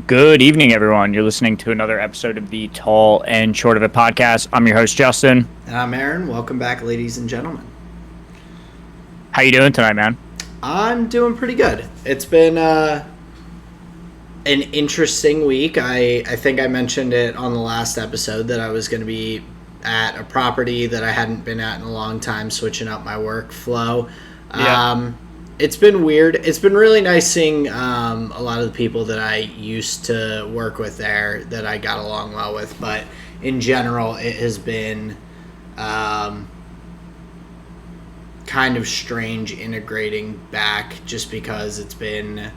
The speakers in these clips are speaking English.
Good evening, everyone. You're listening to another episode of the Tall and Short of It podcast. I'm your host, Justin. And I'm Aaron. Welcome back, ladies and gentlemen. How you doing tonight, man? I'm doing pretty good. It's been an interesting week. I think I mentioned it on the last episode that I was going to be at a property that I hadn't been at in a long time, switching up my workflow. Yeah. It's been weird. It's been really nice seeing a lot of the people that I used to work with there that I got along well with. But in general, it has been kind of strange integrating back just because it's been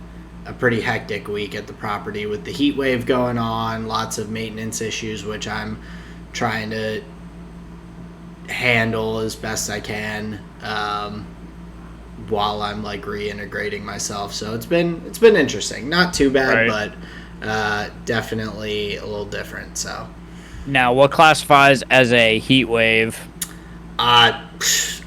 a pretty hectic week at the property with the heat wave going on, lots of maintenance issues, which I'm trying to handle as best I can. While I'm like reintegrating myself, so it's been interesting. Not too bad, Right. but definitely a little different. So Now, what classifies as a heat wave? I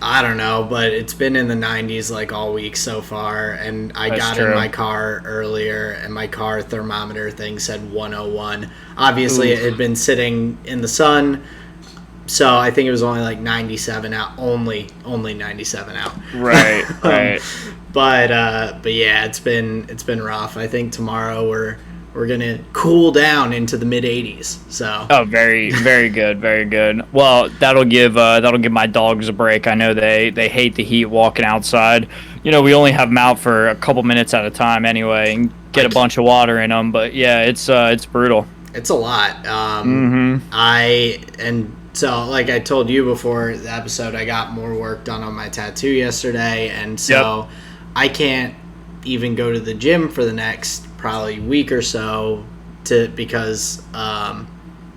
don't know, but it's been in the 90s like all week so far, and I That's got true. in my car earlier, and my car thermometer thing said 101. Obviously, Oof. it had been sitting in the sun. So I think it was only like 97 out, only 97 out. Right, right. But yeah, it's been rough. I think tomorrow we're gonna cool down into the mid 80s. So Oh, very, very good, very good. Well, that'll give my dogs a break. I know they hate the heat walking outside. You know, we only have them out for a couple minutes at a time anyway, and get a bunch of water in them. But yeah, it's brutal. it's a lot. So, like I told you before the episode, I got more work done on my tattoo yesterday, and so I can't even go to the gym for the next probably week or so because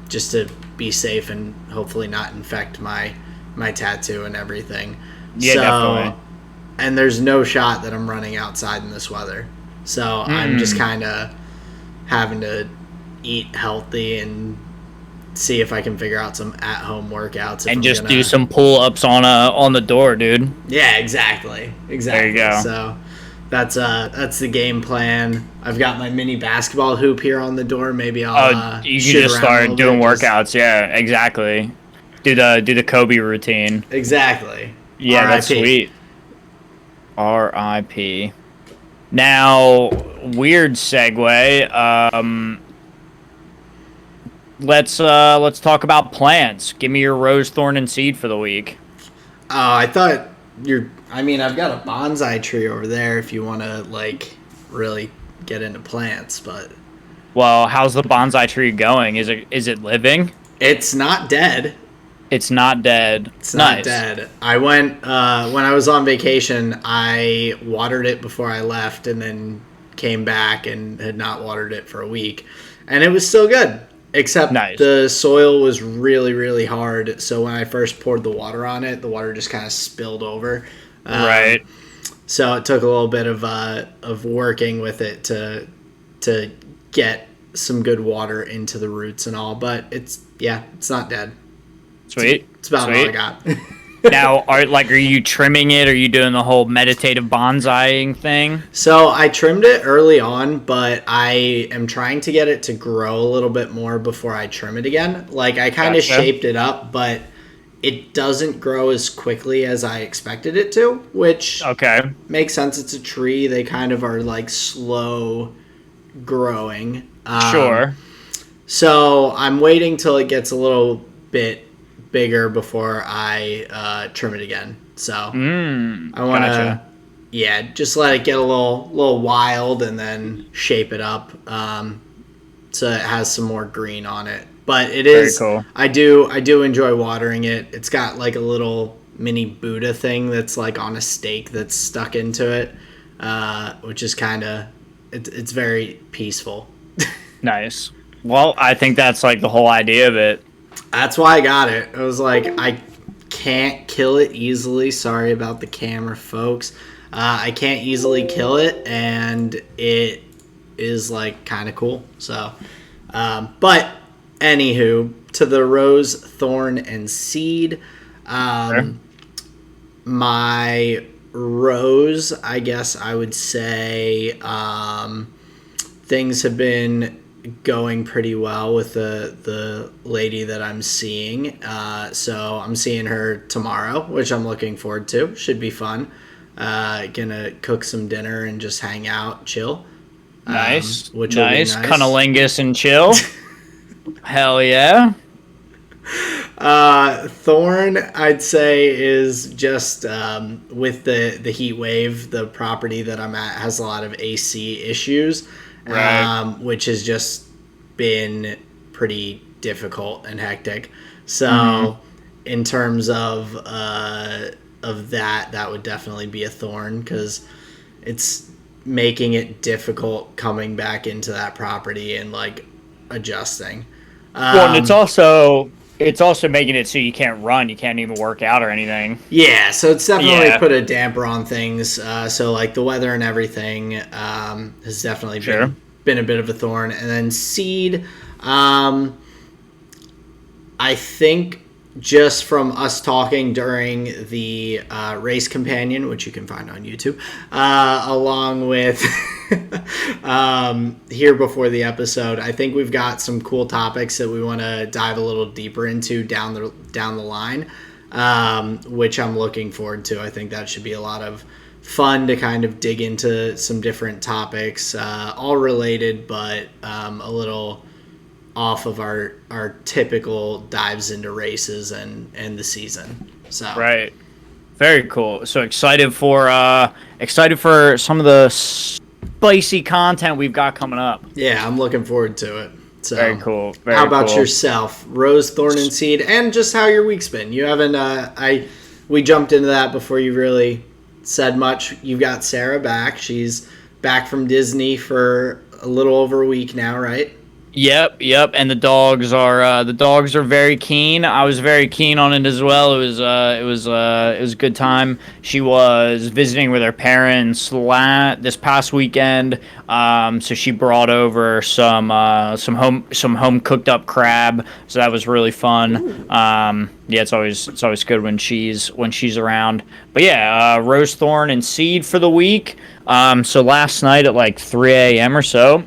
just to be safe and hopefully not infect my tattoo and everything. Yeah, definitely. And there's no shot that I'm running outside in this weather, so I'm just kind of having to eat healthy and see if I can figure out some at-home workouts. And just do some pull-ups on the door, dude. Yeah, exactly. There you go. So that's the game plan. I've got my mini basketball hoop here on the door. Maybe I'll You can shoot just around a start little doing bit, workouts. Yeah, exactly. Do the Kobe routine. Exactly. Yeah, that's RIP. sweet. R.I.P. Now, weird segue. Let's talk about plants. Give me your rose, thorn, and seed for the week. Oh, I thought I've got a bonsai tree over there if you want to like really get into plants, but Well, how's the bonsai tree going? Is it living? it's not dead. It's not dead. It's not Nice. dead. I went when I was on vacation. I watered it before I left, and then came back and had not watered it for a week, and it was still good. Except Nice. the soil was really, really hard. So when I first poured the water on it, the water just kind of spilled over. Right. So it took a little bit of working with it to get some good water into the roots and all. But it's not dead. Sweet. It's about all I Sweet. got. Now, are you trimming it? Are you doing the whole meditative bonsaiing thing? So I trimmed it early on, but I am trying to get it to grow a little bit more before I trim it again. Like I kind of Gotcha. shaped it up, but it doesn't grow as quickly as I expected it to, which Okay. makes sense. It's a tree. They kind of are like slow growing. Sure. So I'm waiting till it gets a little bit bigger before I trim it again. So I want to, Gotcha. just let it get a little wild and then shape it up so it has some more green on it. But it Very is, cool. I do enjoy watering it. It's got like a little mini Buddha thing that's like on a stake that's stuck into it, which is kind of, it's very peaceful. Nice. Well, I think that's like the whole idea of it. That's why I got it. It was like, I can't kill it easily. Sorry about the camera, folks. I can't easily kill it, and it is like kind of cool. So, but anywho, to the rose, thorn, and seed. Sure. My rose, I guess I would say, things have been going pretty well with the lady that I'm seeing. So I'm seeing her tomorrow, which I'm looking forward to. Should be fun. Gonna cook some dinner and just hang out, chill. Nice. Which will be nice. nice. Cunnilingus and chill. Hell yeah. Thorn, I'd say, is just with the heat wave. The property that I'm at has a lot of AC issues, Right. which has just been pretty difficult and hectic. So, in terms of that would definitely be a thorn because it's making it difficult coming back into that property and like adjusting. Well, and it's also making it so you can't run, you can't even work out or anything. Yeah, so it's definitely Yeah. put a damper on things. So like the weather and everything has definitely Sure. been a bit of a thorn. And then seed, I think just from us talking during the race companion, which you can find on YouTube, along with here before the episode, I think we've got some cool topics that we want to dive a little deeper into down the line, which I'm looking forward to. I think that should be a lot of fun to kind of dig into some different topics, all related, but a little off of our typical dives into races and the season. So Right. Very cool. So excited for some of the spicy content we've got coming up. yeah, I'm looking forward to it. So Very cool. Very how about cool. yourself, Rose, Thorn, and Seed, and just how your week's been? You haven't. We jumped into that before you really said much. You've got Sarah back. She's back from Disney for a little over a week now, right? Yep, and the dogs are very keen. I was very keen on it as well. It was a good time. She was visiting with her parents this past weekend. So she brought over some home cooked up crab. So that was really fun. Yeah, it's always good when she's around. But yeah, Rose, Thorn, and Seed for the week. So last night at like 3 a.m. or so,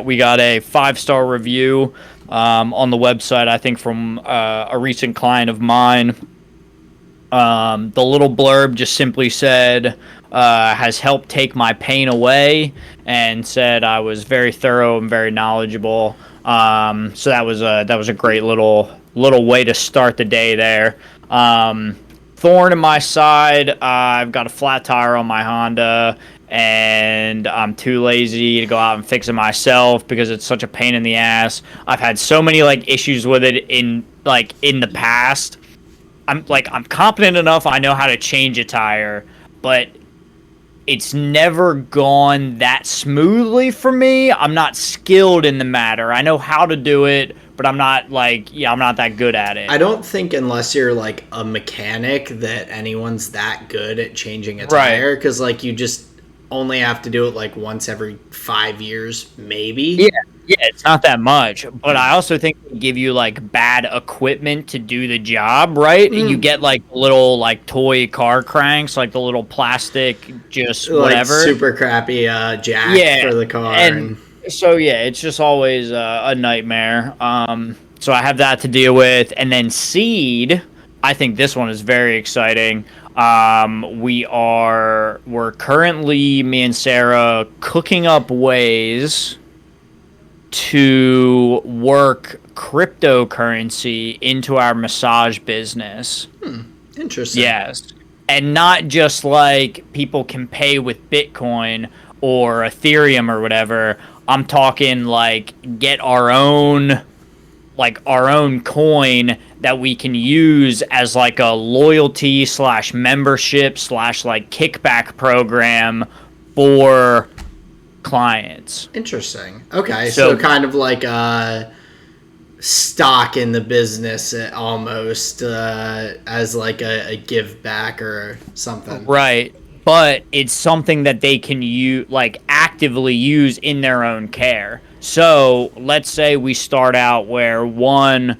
we got a 5-star review on the website, I think from a recent client of mine. The little blurb just simply said, has helped take my pain away, and said I was very thorough and very knowledgeable. So that was a great little way to start the day there. Thorn in my side, I've got a flat tire on my Honda, and I'm too lazy to go out and fix it myself because it's such a pain in the ass. I've had so many like issues with it in the past. I'm competent enough, I know how to change a tire, but it's never gone that smoothly for me. I'm not skilled in the matter. I know how to do it, but I'm not that good at it. I don't think unless you're like a mechanic that anyone's that good at changing a Right. tire, because like you just only have to do it like once every 5 years, maybe. Yeah, it's not that much, but I also think they give you like bad equipment to do the job, right? You get like little like toy car cranks, like the little plastic, just Like whatever. super crappy jack for the car. And so yeah, it's just always a nightmare. So I have that to deal with, and then Seed. I think this one is very exciting. We're currently, me and Sarah, cooking up ways to work cryptocurrency into our massage business. Interesting. Yes. And not just like people can pay with Bitcoin or Ethereum or whatever. I'm talking like get our own coin that we can use as like a loyalty / membership / like kickback program for clients. Interesting. Okay, so kind of like stock in the business almost as like a give back or something. Right. But it's something that they can actively use in their own care. So let's say we start out where one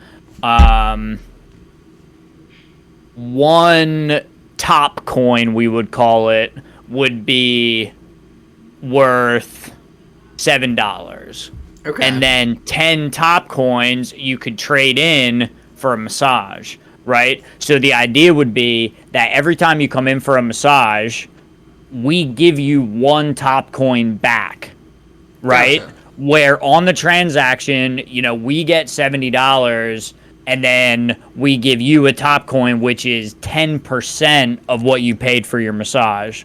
top coin, we would call it, would be worth $7. Okay. And then 10 top coins you could trade in for a massage, right? So the idea would be that every time you come in for a massage, we give you 1 top coin back, right? Gotcha. Where on the transaction, we get $70 and then we give you a top coin, which is 10% of what you paid for your massage.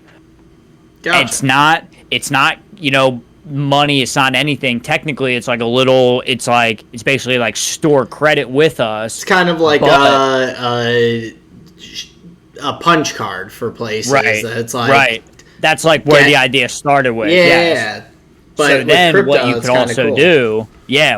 Gotcha. It's not, money. It's not anything. Technically, it's like it's basically like store credit with us. It's kind of like a punch card for places. Right. It's like, right. That's like where the idea started with. Yeah. Yes. But so then crypto, what you could also cool.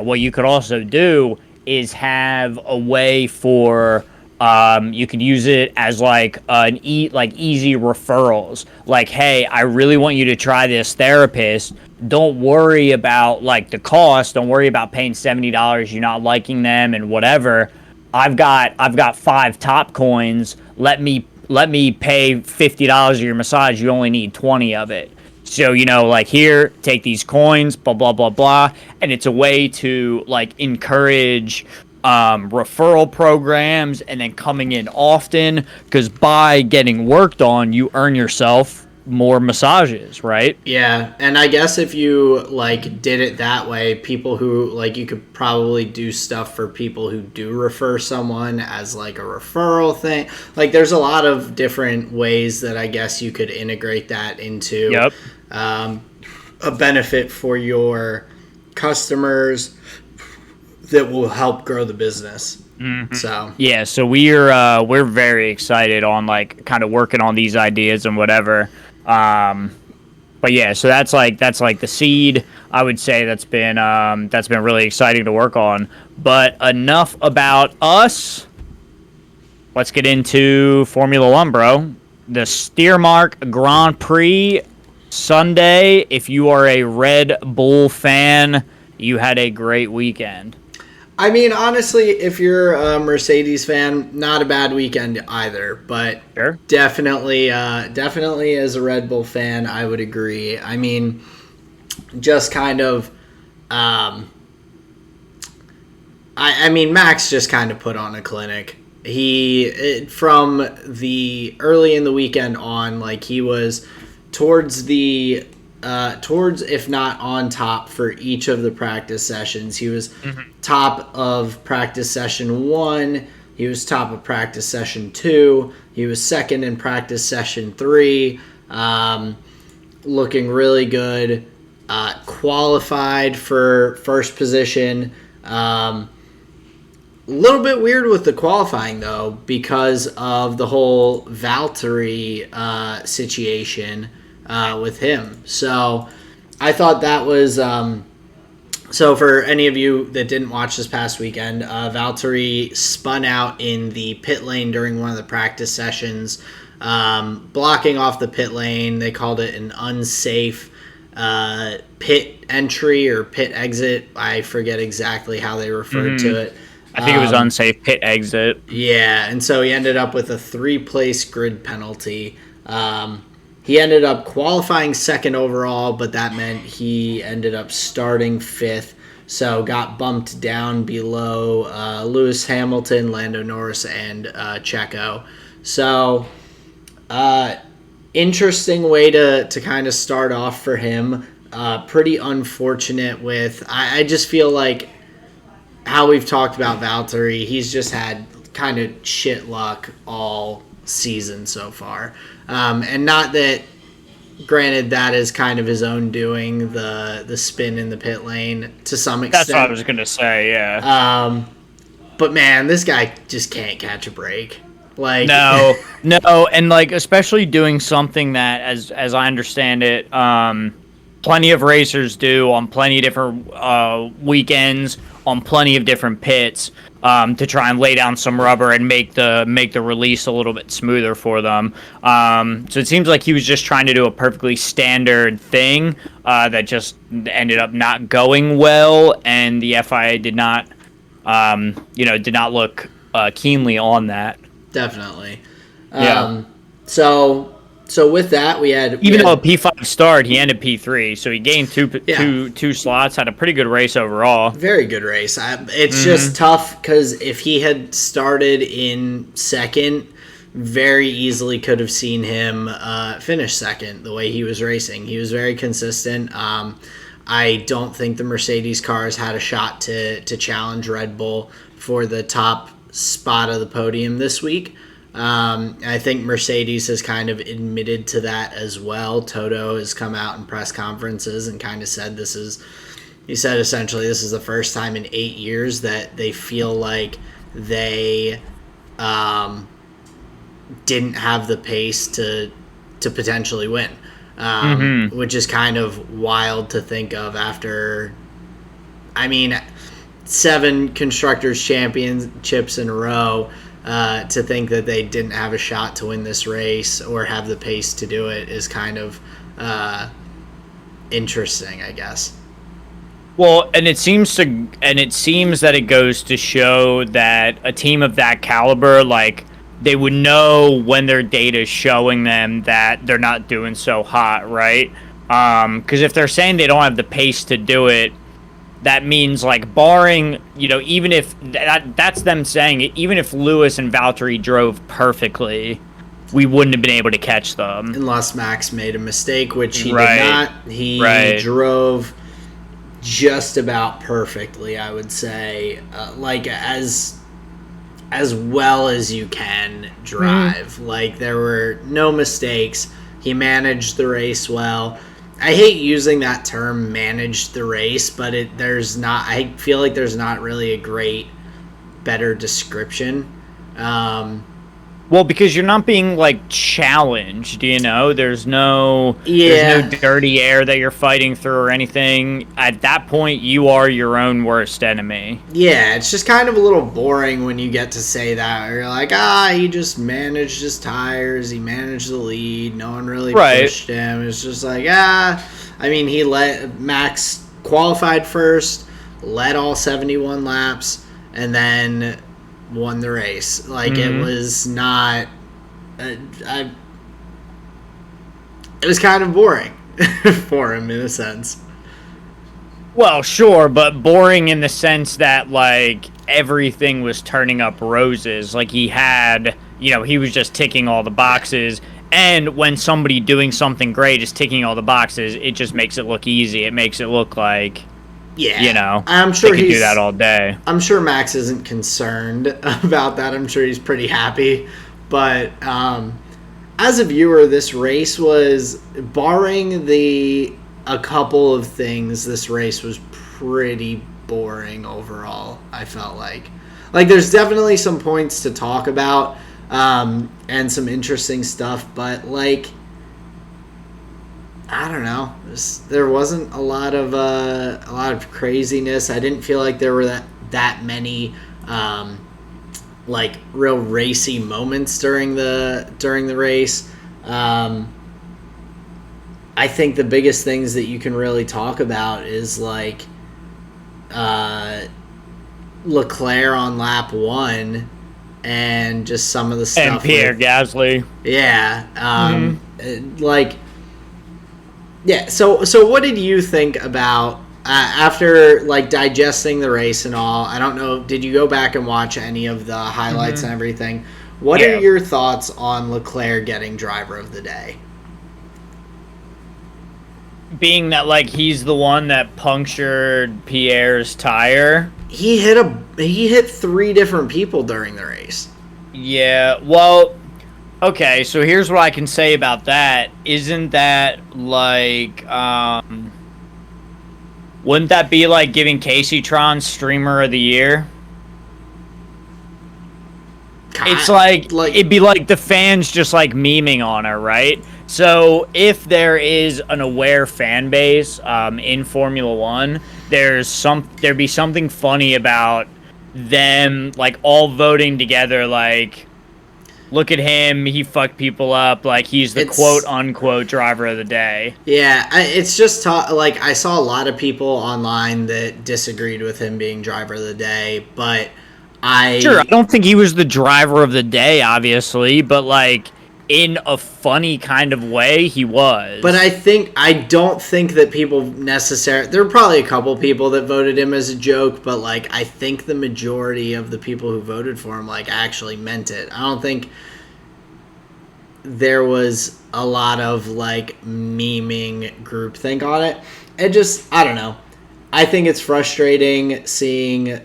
what you could also do is have a way for you could use it as like easy referrals. Like, hey, I really want you to try this therapist. Don't worry about like the cost. Don't worry about paying $70. You're not liking them and whatever. I've got 5 top coins. Let me pay $50 of your massage. You only need 20 of it. So, like, here, take these coins, blah, blah, blah, blah. And it's a way to, like, encourage referral programs and then coming in often. Because by getting worked on, you earn yourself more massages, right? Yeah. And I guess if you, like, did it that way, people who, like, you could probably do stuff for people who do refer someone as, like, a referral thing. Like, there's a lot of different ways that I guess you could integrate that into a benefit for your customers that will help grow the business. Mm-hmm. So we're very excited on like kind of working on these ideas and whatever. But yeah, so that's like the seed. I would say that's been really exciting to work on. But enough about us. Let's get into Formula One, bro. The Steermark Grand Prix Sunday. If you are a Red Bull fan, you had a great weekend. I mean, honestly, if you're a Mercedes fan, not a bad weekend either. But sure. definitely as a Red Bull fan, I would agree. I mean, just kind of, I mean, Max just kind of put on a clinic. From the early in the weekend on, like he was towards if not on top for each of the practice sessions. He was top of practice session 1. He was top of practice session 2. He was second in practice session 3. Looking really good. Qualified for first position. A little bit weird with the qualifying, though, because of the whole Valtteri situation with him. So I thought that was... so for any of you that didn't watch this past weekend, Valtteri spun out in the pit lane during one of the practice sessions, blocking off the pit lane. They called it an unsafe pit entry or pit exit. I forget exactly how they referred to it. I think it was unsafe pit exit. Yeah, and so he ended up with a 3-place grid penalty. He ended up qualifying second overall, but that meant he ended up starting 5th. So got bumped down below Lewis Hamilton, Lando Norris, and Checo. So interesting way to kind of start off for him. Pretty unfortunate with... I just feel like how we've talked about Valtteri, he's just had kind of shit luck all season so far. And not that, granted, that is kind of his own doing, the spin in the pit lane to some extent. That's what I was going to say, yeah. But man, this guy just can't catch a break. Like No, and like especially doing something that, as I understand it, plenty of racers do on plenty of different weekends, on plenty of different pits, to try and lay down some rubber and make the release a little bit smoother for them. So it seems like he was just trying to do a perfectly standard thing that just ended up not going well, and the FIA did not look keenly on that. Definitely. Yeah. So So with that, we had Even though a P5 started, he ended P3, so he gained Yeah. two slots. Had a pretty good race overall. Very good race. It's just tough because if he had started in second, very easily could have seen him finish second the way he was racing. He was very consistent. I don't think the Mercedes cars had a shot to challenge Red Bull for the top spot of the podium this week. I think Mercedes has kind of admitted to that as well. Toto has come out in press conferences and kind of said he said essentially this is the first time in 8 years that they feel like they didn't have the pace to potentially win, which is kind of wild to think of after, 7 Constructors Championships in a row. To think that they didn't have a shot to win this race or have the pace to do it is kind of interesting, I guess. Well, and it seems that it goes to show that a team of that caliber, like, they would know when their data is showing them that they're not doing so hot, right? Because if they're saying they don't have the pace to do it, that means, like, barring, even if that's them saying it, even if Lewis and Valtteri drove perfectly, we wouldn't have been able to catch them. Unless Max made a mistake, which he Right. did not. He drove just about perfectly, I would say. Like, as well as you can drive. Like, there were no mistakes. He managed the race well. I hate using that term, manage the race, but I feel like there's not really a great, better description. Well, because you're not being, like, challenged, There's no dirty air that you're fighting through or anything. At that point, you are your own worst enemy. Yeah, it's just kind of a little boring when you get to say that. You're like, he just managed his tires, he managed the lead, no one really pushed him. It's just like, he let Max qualified first, led all 71 laps, and then won the race. Like, it was not it was kind of boring for him in a sense. Well, sure, but boring in the sense that, like, everything was turning up roses. Like, he had, he was just ticking all the boxes. And when somebody doing something great is ticking all the boxes, it just makes it look easy. It makes it look like, I'm sure they could do that all day. I'm sure Max isn't concerned about that. I'm sure he's pretty happy. But as a viewer, this race was, barring a couple of things, this race was pretty boring overall, I felt like. Like, there's definitely some points to talk about and some interesting stuff, but, like, I don't know. There wasn't a lot of craziness. I didn't feel like there were that many like, real racy moments during the race. I think the biggest things that you can really talk about is, like, Leclerc on lap 1 and just some of the stuff. And Pierre Gasly. Yeah. Like, yeah, so what did you think about, after, like, digesting the race and all, I don't know, did you go back and watch any of the highlights and everything? What are your thoughts on Leclerc getting driver of the day? Being that, like, he's the one that punctured Pierre's tire. He hit 3 different people during the race. Yeah, well, okay, so here's what I can say about that. Isn't that, like, wouldn't that be like giving Casey Tron Streamer of the Year? It's like, it'd be like the fans just, like, memeing on her, right? So if there is an aware fan base in Formula One, there'd be something funny about them, like, all voting together, like, look at him, he fucked people up, like, he's the quote-unquote driver of the day. Yeah, it's just, like, I saw a lot of people online that disagreed with him being driver of the day, but I don't think he was the driver of the day, obviously, but, like, in a funny kind of way, he was. But I don't think that people necessarily... There were probably a couple people that voted him as a joke, but, like, I think the majority of the people who voted for him, like, actually meant it. I don't think there was a lot of, like, memeing groupthink on it. It just, I don't know. I think it's frustrating seeing...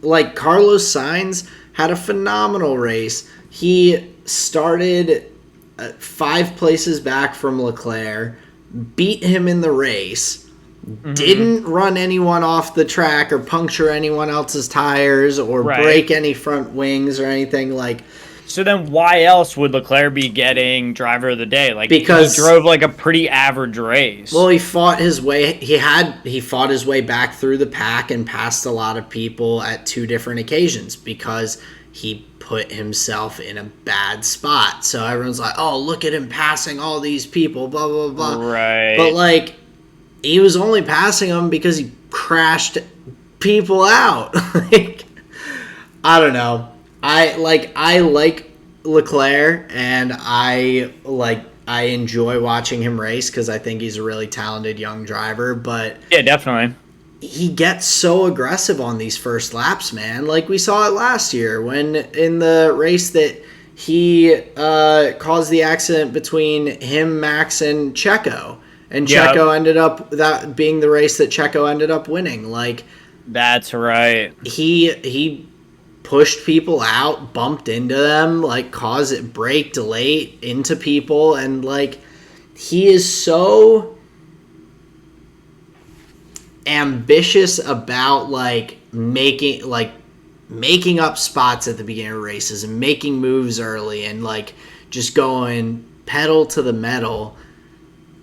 Like, Carlos Sainz had a phenomenal race. He started 5 places back from Leclerc, beat him in the race, didn't run anyone off the track or puncture anyone else's tires or break any front wings or anything. Like, so then why else would Leclerc be getting driver of the day? Like, because he drove like a pretty average race. Well, he fought his way. He fought his way back through the pack and passed a lot of people at 2 different occasions because he put himself in a bad spot. So everyone's like, oh, look at him passing all these people, blah, blah, blah. Right. But, like, he was only passing them because he crashed people out. Like, I don't know. I like Leclerc, and I enjoy watching him race because I think he's a really talented young driver. But yeah, definitely. He gets so aggressive on these first laps, man. Like we saw it last year when in the race that he caused the accident between him, Max, and Checo. And Checo ended up, that being the race that Checo ended up winning. Like, that's right. He pushed people out, bumped into them, like caused it, braked late into people. And like, he is so ambitious about making up spots at the beginning of races and making moves early and like just going pedal to the metal.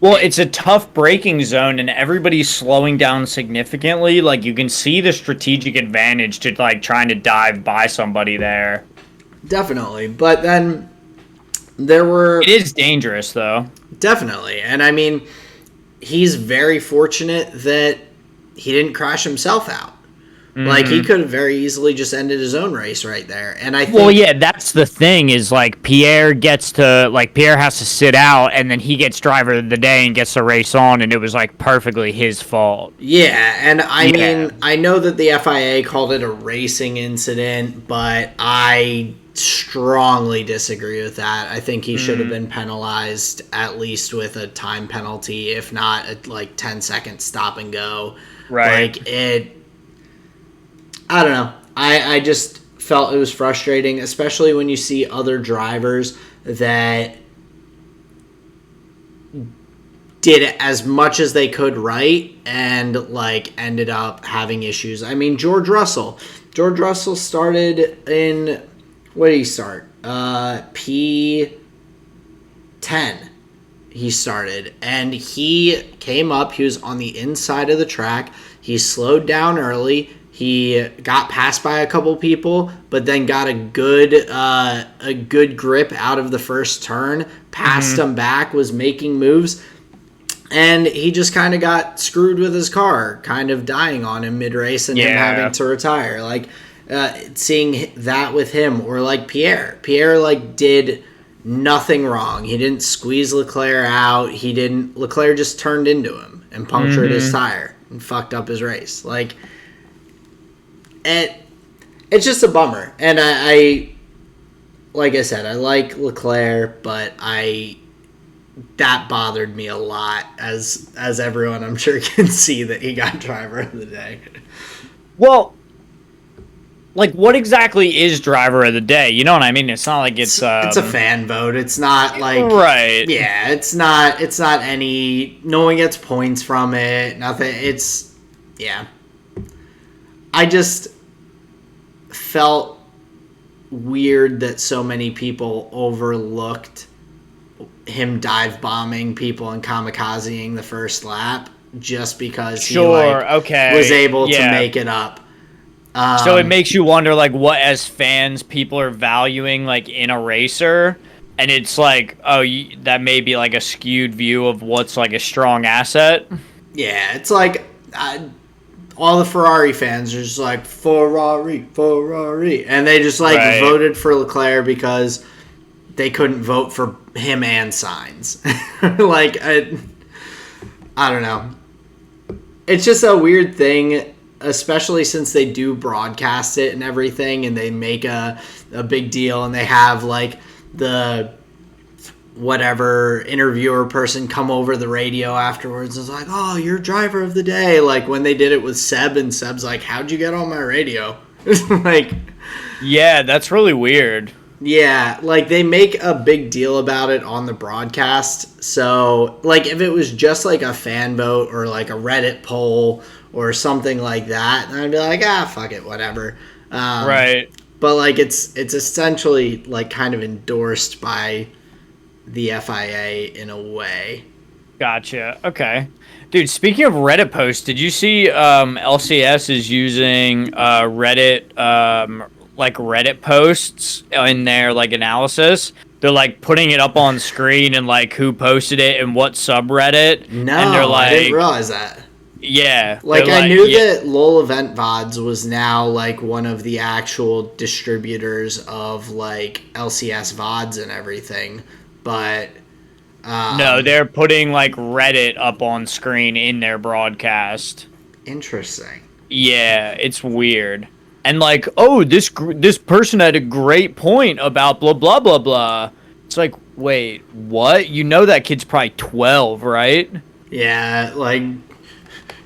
Well, it's a tough braking zone and everybody's slowing down significantly. Like, you can see the strategic advantage to like trying to dive by somebody there. Definitely. But then it is dangerous though. Definitely. And I mean, he's very fortunate that he didn't crash himself out. Like, he could have very easily just ended his own race right there. And I think... Well, yeah, that's the thing is, like, Pierre has to sit out, and then he gets driver of the day and gets the race on, and it was, like, perfectly his fault. Yeah, and I mean, I know that the FIA called it a racing incident, but I strongly disagree with that. I think he should have been penalized at least with a time penalty, if not a, 10-second stop and go. Right. I don't know. I just felt it was frustrating, especially when you see other drivers that did as much as they could right and ended up having issues. I mean, George Russell started in, what did he start? P10 he started, and he came up, he was on the inside of the track, he slowed down early. He got passed by a couple people, but then got a good grip out of the first turn, passed them back, was making moves, and he just kind of got screwed with his car, kind of dying on him mid-race and him having to retire. Seeing that with him, or Pierre. Pierre did nothing wrong. He didn't squeeze Leclerc out. Leclerc just turned into him and punctured his tire and fucked up his race. It's just a bummer. And I like I said, I like Leclerc, but that bothered me a lot, as everyone I'm sure can see that he got driver of the day. Well, what exactly is driver of the day? You know what I mean? It's not like it's a fan vote. It's not right. Yeah, it's not any, no one gets points from it. Nothing. It's I just felt weird that so many people overlooked him dive bombing people and kamikazing the first lap just because he was able to make it up. So it makes you wonder what as fans people are valuing in a racer, and it's that may be a skewed view of what's a strong asset. Yeah, it's all the Ferrari fans are just Ferrari, and they just voted for Leclerc because they couldn't vote for him and Signs. Like, I don't know. It's just a weird thing, especially since they do broadcast it and everything, and they make a big deal, and they have, like, the whatever interviewer person come over the radio afterwards and is like, oh, you're driver of the day. Like, when they did it with Seb, and Seb's like, how'd you get on my radio? Like, yeah, that's really weird. yeah, like, they make a big deal about it on the broadcast. So, like, if it was just like a fan vote or like a Reddit poll or something like that, then I'd be like, fuck it, whatever. Right. But, like, it's essentially, like, kind of endorsed by the FIA in a way. Gotcha. Okay. Dude, speaking of Reddit posts, did you see LCS is using Reddit like Reddit posts in their like analysis? They're like putting it up on screen and like who posted it and what subreddit. No, and they're like, I didn't realize that. Yeah. Like, I knew that LoL Event VODs was now, like, one of the actual distributors of, like, LCS VODs and everything, but... no, they're putting, like, Reddit up on screen in their broadcast. Interesting. Yeah, it's weird. And, like, oh, this person had a great point about blah, blah, blah, blah. It's like, wait, what? You know that kid's probably 12, right? Yeah, like...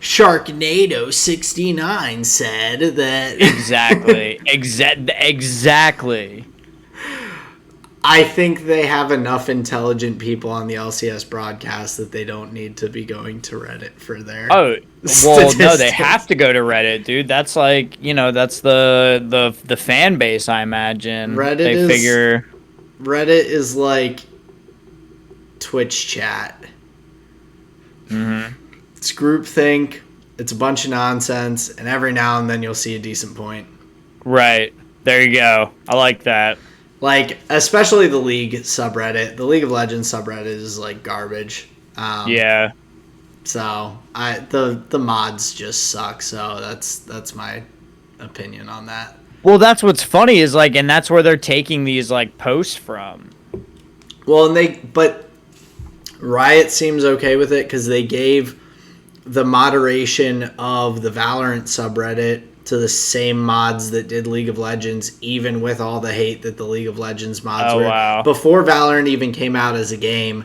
Sharknado 69 said that... Exactly. Exactly. I think they have enough intelligent people on the LCS broadcast that they don't need to be going to Reddit for their well, no, they have to go to Reddit, dude. That's like, that's the fan base, I imagine. Reddit is like Twitch chat. Mm-hmm. It's groupthink, it's a bunch of nonsense, and every now and then you'll see a decent point. Right. There you go. I like that. Like, especially the League subreddit. The League of Legends subreddit is, like, garbage. Yeah. So, the mods just suck, so that's my opinion on that. Well, that's what's funny is, like, and that's where they're taking these, like, posts from. Well, but Riot seems okay with it because they gave the moderation of the Valorant subreddit to the same mods that did League of Legends, even with all the hate that the League of Legends mods were. Wow. Before Valorant even came out as a game,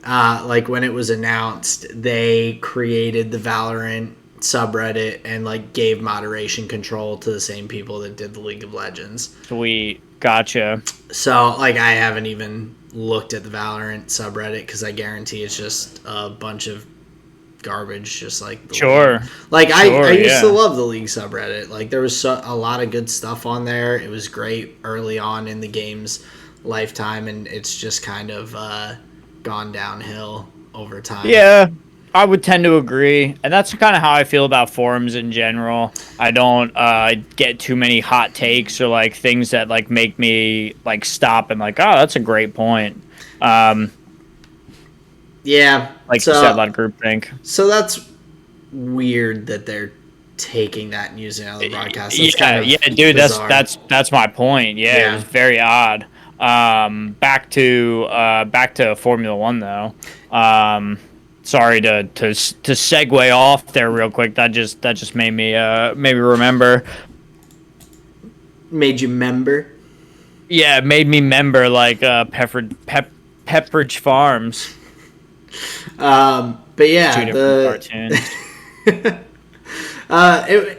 like when it was announced, they created the Valorant subreddit and like gave moderation control to the same people that did the League of Legends. Sweet. Gotcha. So, like, I haven't even looked at the Valorant subreddit because I guarantee it's just a bunch of garbage, just like the League. Like, I used to love the League subreddit. Like, there was a lot of good stuff on there. It was great early on in the game's lifetime, and it's just kind of gone downhill over time. Yeah, I would tend to agree, and that's kind of how I feel about forums in general. I don't get too many hot takes or like things that like make me like stop and like, oh, that's a great point. Yeah, like you said, a lot of groupthink. So that's weird that they're taking that and using it on the broadcast. That's dude, bizarre. that's my point. Yeah, it was very odd. Back to Formula One though. Sorry to segue off there real quick. That just made me remember. Made you member? Yeah, it made me member like Pepperidge Farms. But yeah, two different cartoons.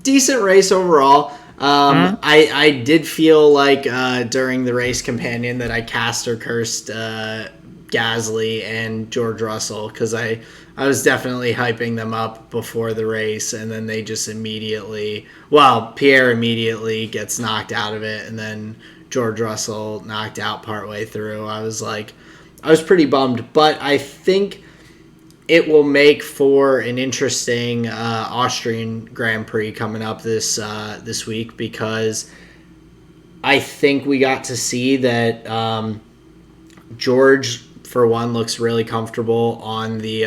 Decent race overall. I did feel like during the race companion that I cast or cursed Gasly and George Russell because I was definitely hyping them up before the race, and then they just Pierre immediately gets knocked out of it, and then George Russell knocked out partway through. I was pretty bummed, but I think it will make for an interesting Austrian Grand Prix coming up this week because I think we got to see that George, for one, looks really comfortable on the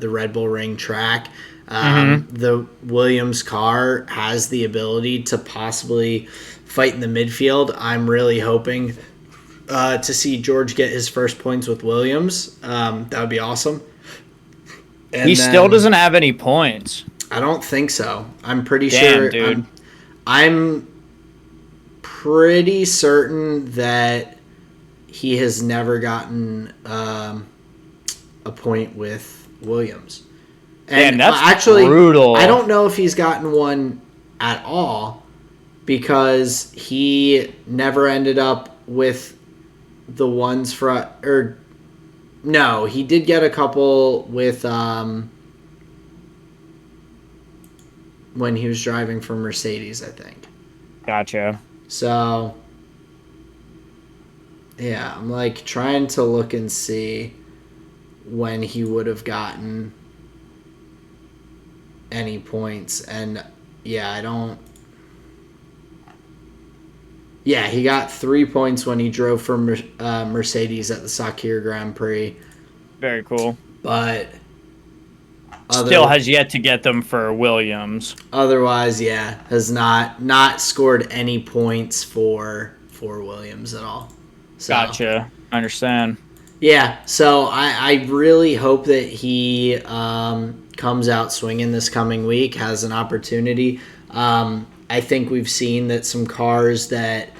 Red Bull Ring track. The Williams car has the ability to possibly fight in the midfield. I'm really hoping to see George get his first points with Williams. That would be awesome. And he still doesn't have any points. I don't think so. I'm pretty Damn, sure. Dude. I'm pretty certain that he has never gotten a point with Williams. And damn, that's actually brutal. I don't know if he's gotten one at all because he never ended up with the ones no, he did get a couple with when he was driving for Mercedes, I think. Gotcha. So, yeah, I'm like trying to look and see when he would have gotten any points. And, yeah, I don't... Yeah, he got 3 points when he drove for Mercedes at the Sakir Grand Prix. Very cool. But... Still has yet to get them for Williams. Otherwise, yeah, has not scored any points for Williams at all. So, Gotcha. I understand. Yeah, so I really hope that he comes out swinging this coming week, has an opportunity. I think we've seen that some cars that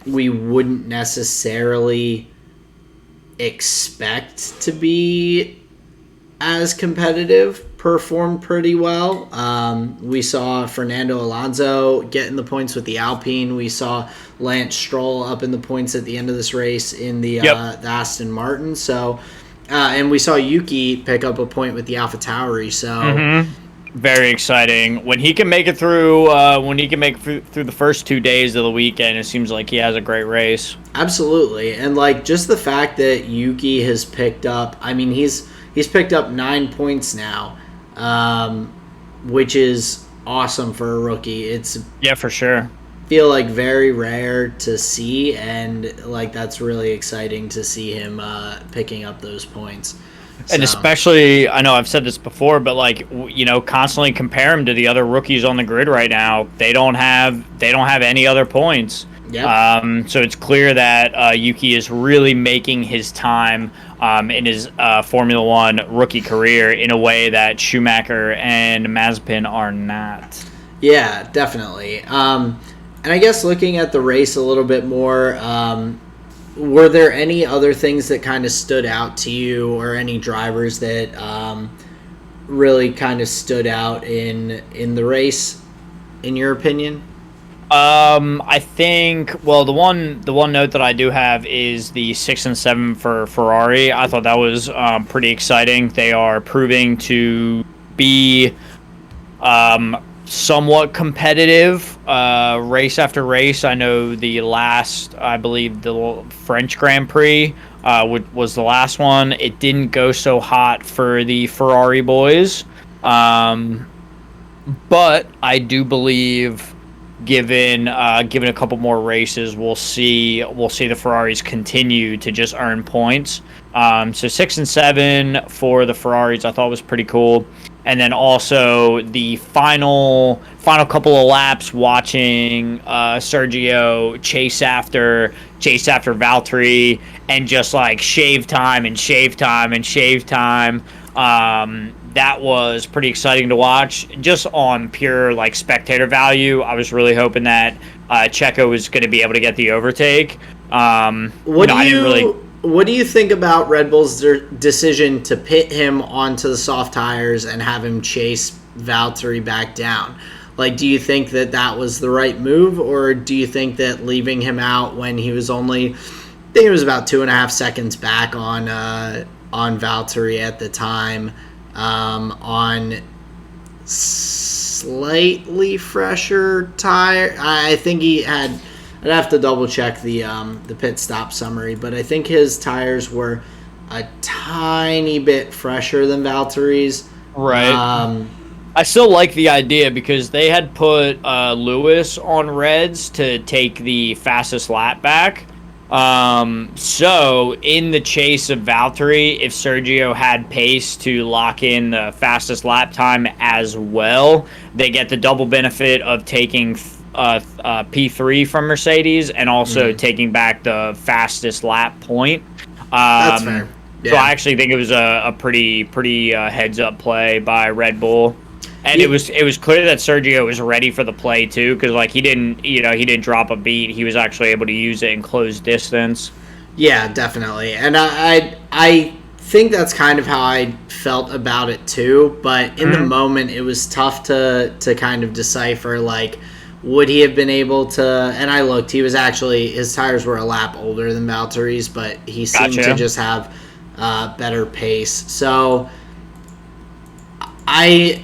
we wouldn't necessarily expect to be as competitive performed pretty well. We saw Fernando Alonso getting the points with the Alpine. We saw Lance Stroll up in the points at the end of this race in the Aston Martin. So, and we saw Yuki pick up a point with the AlphaTauri. So, very exciting. When he can make it through, through the first 2 days of the weekend, it seems like he has a great race. Absolutely, and like just the fact that Yuki has picked up. I mean, he's picked up 9 points now, which is awesome for a rookie. It's for sure. Feel like very rare to see, and like that's really exciting to see him picking up those points. And especially, I know I've said this before, but like constantly compare him to the other rookies on the grid right now. They don't have any other points. Yep. So it's clear that Yuki is really making his time in his Formula One rookie career in a way that Schumacher and Mazepin are not. Yeah, definitely. And I guess looking at the race a little bit more, were there any other things that kind of stood out to you, or any drivers that really kind of stood out in the race, in your opinion? I think, well, the one note that I do have is the 6 and 7 for Ferrari. I thought that was pretty exciting. They are proving to be somewhat competitive race after race. I know I believe the French Grand Prix was the last one. It didn't go so hot for the Ferrari boys, but I do believe given a couple more races, we'll see the Ferraris continue to just earn points. So 6 and 7 for the Ferraris, I thought was pretty cool. And then also the final couple of laps, watching Sergio chase after Valtteri and just like shave time. That was pretty exciting to watch. Just on pure like spectator value, I was really hoping that Checo was going to be able to get the overtake. What do you think about Red Bull's decision to pit him onto the soft tires and have him chase Valtteri back down? Like, do you think that was the right move, or do you think that leaving him out when he was only, I think it was about 2.5 seconds back on Valtteri at the time, on slightly fresher tire? I think he had. I'd have to double check the pit stop summary, but I think his tires were a tiny bit fresher than Valtteri's. Right. I still like the idea because they had put Lewis on reds to take the fastest lap back. So in the chase of Valtteri, if Sergio had pace to lock in the fastest lap time as well, they get the double benefit of taking P3 from Mercedes, and also Mm-hmm. taking back the fastest lap point. That's fair. Yeah. So I actually think it was a pretty heads up play by Red Bull. And Yeah. it was clear that Sergio was ready for the play too, because like he didn't drop a beat. He was actually able to use it in close distance. Yeah, definitely. And I think that's kind of how I felt about it too. But in the moment, it was tough to kind of decipher, like, would he have been able to? And I looked, he was actually, his tires were a lap older than Valtteri's, but he seemed to Gotcha. just have better pace. So I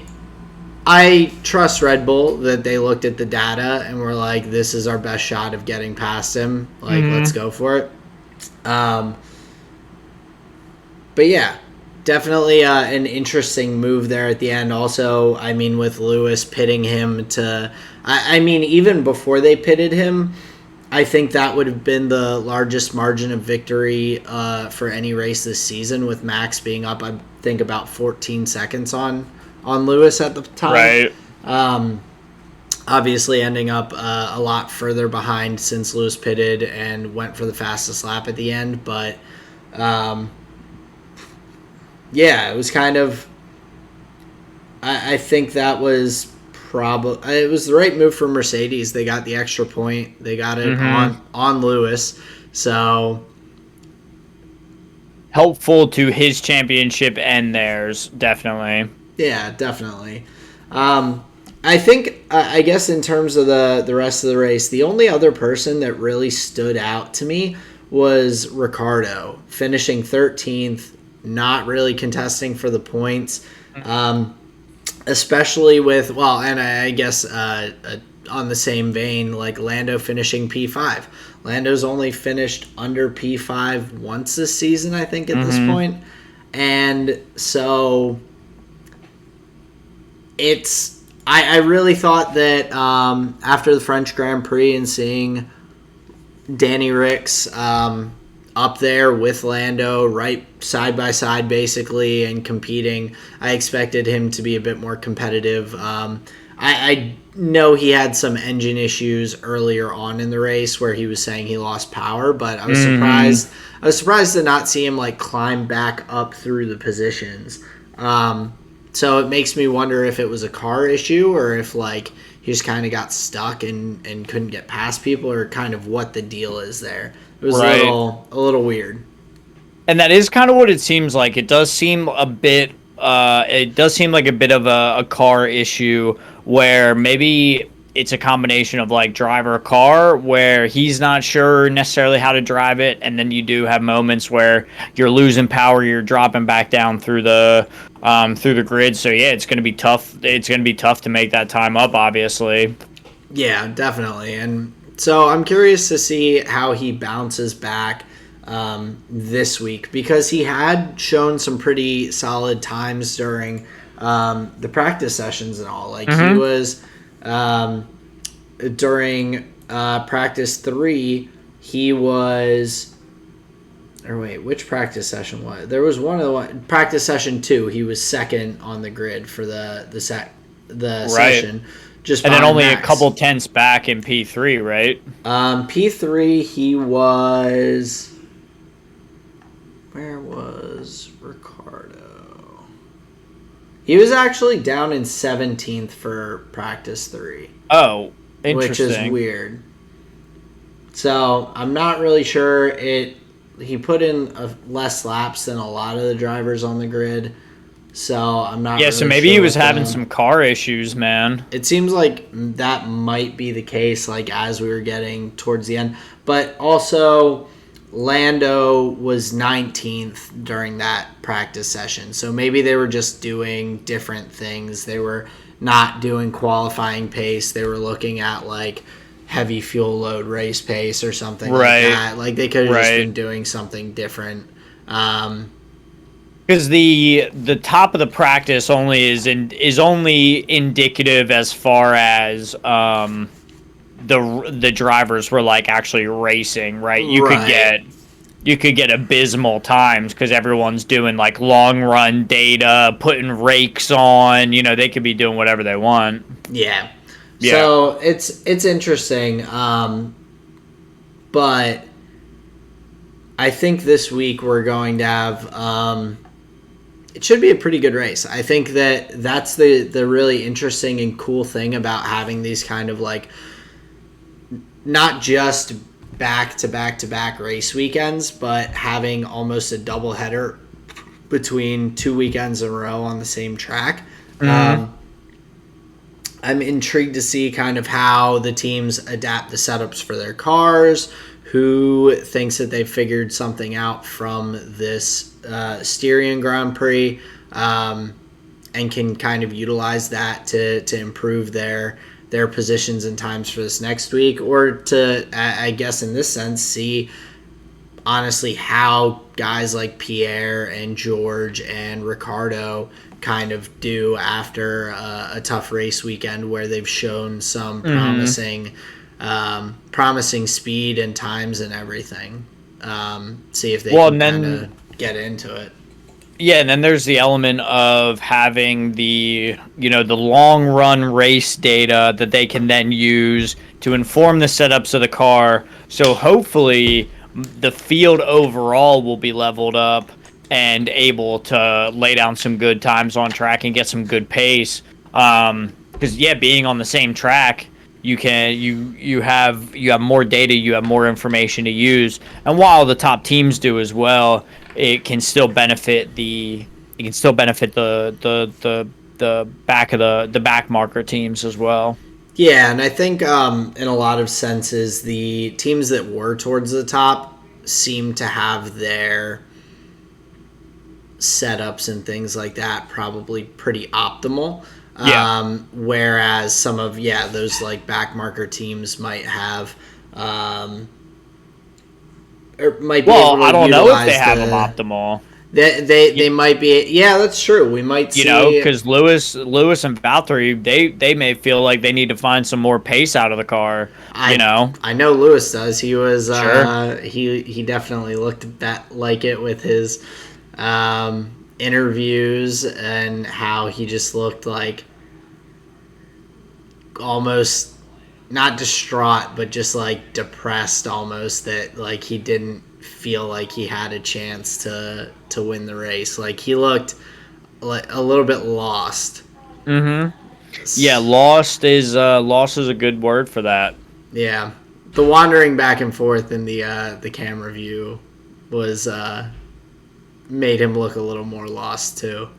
trust Red Bull that they looked at the data and were like, this is our best shot of getting past him. Like, let's go for it. But yeah, definitely an interesting move there at the end. Also, I mean, with Lewis pitting him to, I mean, even before they pitted him, I think that would have been the largest margin of victory for any race this season, with Max being up, I think, about 14 seconds on Lewis at the time. Right. Obviously ending up a lot further behind since Lewis pitted and went for the fastest lap at the end. But yeah, it was kind of, I think that was probably, it was the right move for Mercedes. They got the extra point. They got it on Lewis. So Helpful to his championship and theirs, definitely. yeah, definitely. I think, I guess in terms of the rest of the race, the only other person that really stood out to me was Ricardo, finishing 13th, not really contesting for the points, especially with, well, and I guess on the same vein, like Lando finishing P5. Lando's only finished under P5 once this season, I think, at this point. And so it's, I really thought that after the French Grand Prix and seeing Danny Ricks up there with Lando, right side by side basically, and competing, I expected him to be a bit more competitive. I know he had some engine issues earlier on in the race where he was saying he lost power, but I was surprised. I was surprised to not see him like climb back up through the positions. So it makes me wonder if it was a car issue or if like he just kind of got stuck and couldn't get past people, or kind of what the deal is there. It was Right. a little weird. And that is kind of what it seems like. It does seem a bit. It does seem like a bit of a car issue where maybe it's a combination of like driver car where he's not sure necessarily how to drive it, and then you do have moments where you're losing power, you're dropping back down through the grid. So yeah, it's gonna be tough. It's gonna be tough to make that time up, obviously. Yeah, definitely. And so I'm curious to see how he bounces back this week, because he had shown some pretty solid times during the practice sessions and all. Like he was during practice 3, he was. Or wait, which practice session was? There was practice session 2. He was second on the grid for the session. Just and then only Max. a couple tenths back in P3, right? P3 he was. Where was Ricardo? He was actually down in 17th for practice 3. Oh, interesting. Which is weird. So I'm not really sure. He put in less laps than a lot of the drivers on the grid. So I'm not. Yeah, really so maybe sure he was with having them. some car issues, man. It seems like that might be the case, like as we were getting towards the end. But also, Lando was 19th during that practice session. So maybe they were just doing different things. They were not doing qualifying pace. They were looking at like heavy fuel load race pace or something like that. Like they could have just been doing something different. Because the top of the practice only is only indicative as far as the drivers were like actually racing, right? You could get abysmal times because everyone's doing like long run data, putting rakes on. You know, they could be doing whatever they want. Yeah. Yeah. So it's interesting, but I think this week we're going to have. It should be a pretty good race. I think that's the really interesting and cool thing about having these kind of like not just back to back to back race weekends, but having almost a double header between 2 weekends in a row on the same track. I'm intrigued to see kind of how the teams adapt the setups for their cars, who thinks that they figured something out from this Styrian Grand Prix, and can kind of utilize that to improve their positions and times for this next week, or to, I guess in this sense, see honestly how guys like Pierre and George and Ricardo kind of do after a tough race weekend where they've shown some promising speed and times and everything. See if they can kind of get into it. Yeah, and then there's the element of having the long run race data that they can then use to inform the setups of the car. So hopefully the field overall will be leveled up and able to lay down some good times on track and get some good pace. Because being on the same track, you have more data, you have more information to use, and while the top teams do as well, it can still benefit the back marker teams as well. Yeah, and I think in a lot of senses, the teams that were towards the top seem to have their setups and things like that probably pretty optimal. Yeah. Whereas some of those like back marker teams might have or might be able to I don't know if they utilize have them optimal. They might be. Yeah, that's true. We might see, because Lewis and Valtteri, they may feel like they need to find some more pace out of the car. I know Lewis does. He was sure. He definitely looked like it with his interviews and how he just looked like almost not distraught, but just like depressed almost, that like he didn't feel like he had a chance to win the race. Like he looked like a little bit lost. Yeah, lost is a good word for that. Yeah, the wandering back and forth in the camera view was made him look a little more lost too.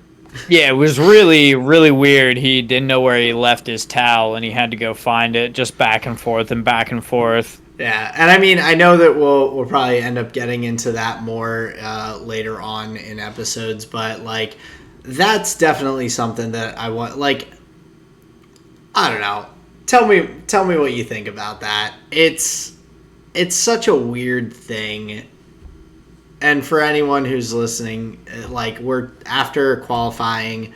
Yeah, it was really, really weird. He didn't know where he left his towel, and he had to go find it, just back and forth and back and forth. Yeah, and I mean, I know that we'll probably end up getting into that more later on in episodes, but like that's definitely something that I want. Like, I don't know. Tell me what you think about that. It's such a weird thing. And for anyone who's listening, like we're after qualifying,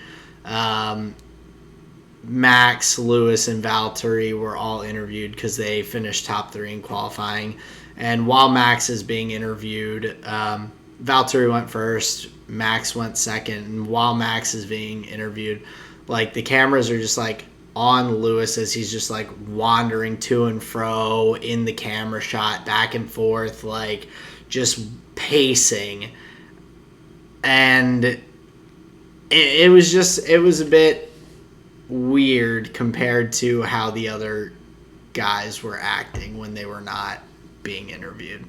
Max, Lewis, and Valtteri were all interviewed because they finished top 3 in qualifying. And while Max is being interviewed, Valtteri went first, Max went second. And while Max is being interviewed, like the cameras are just like on Lewis as he's just like wandering to and fro in the camera shot, back and forth, like just pacing. And it was a bit weird compared to how the other guys were acting when they were not being interviewed.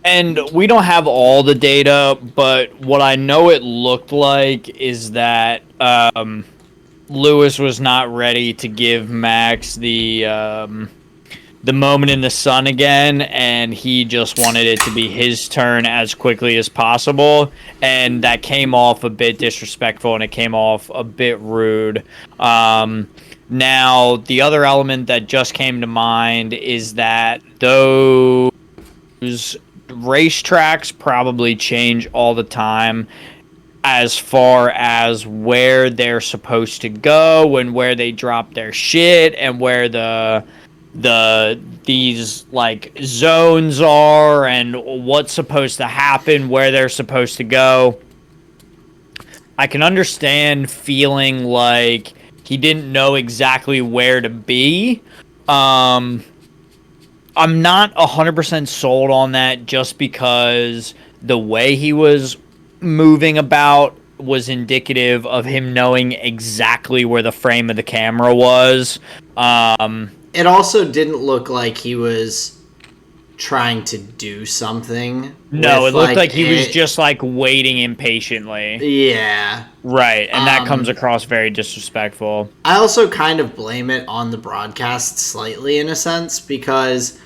And we don't have all the data, but what I know it looked like is that Lewis was not ready to give Max the moment in the sun again, and he just wanted it to be his turn as quickly as possible, and that came off a bit disrespectful, and it came off a bit rude. Now, the other element that just came to mind is that those racetracks probably change all the time as far as where they're supposed to go and where they drop their shit and where these like zones are and what's supposed to happen, where they're supposed to go. I can understand feeling like he didn't know exactly where to be. I'm not 100% sold on that just because the way he was moving about was indicative of him knowing exactly where the frame of the camera was. It also didn't look like he was trying to do something. No, it looked like he was just like waiting impatiently. Yeah. Right, and that comes across very disrespectful. I also kind of blame it on the broadcast slightly in a sense because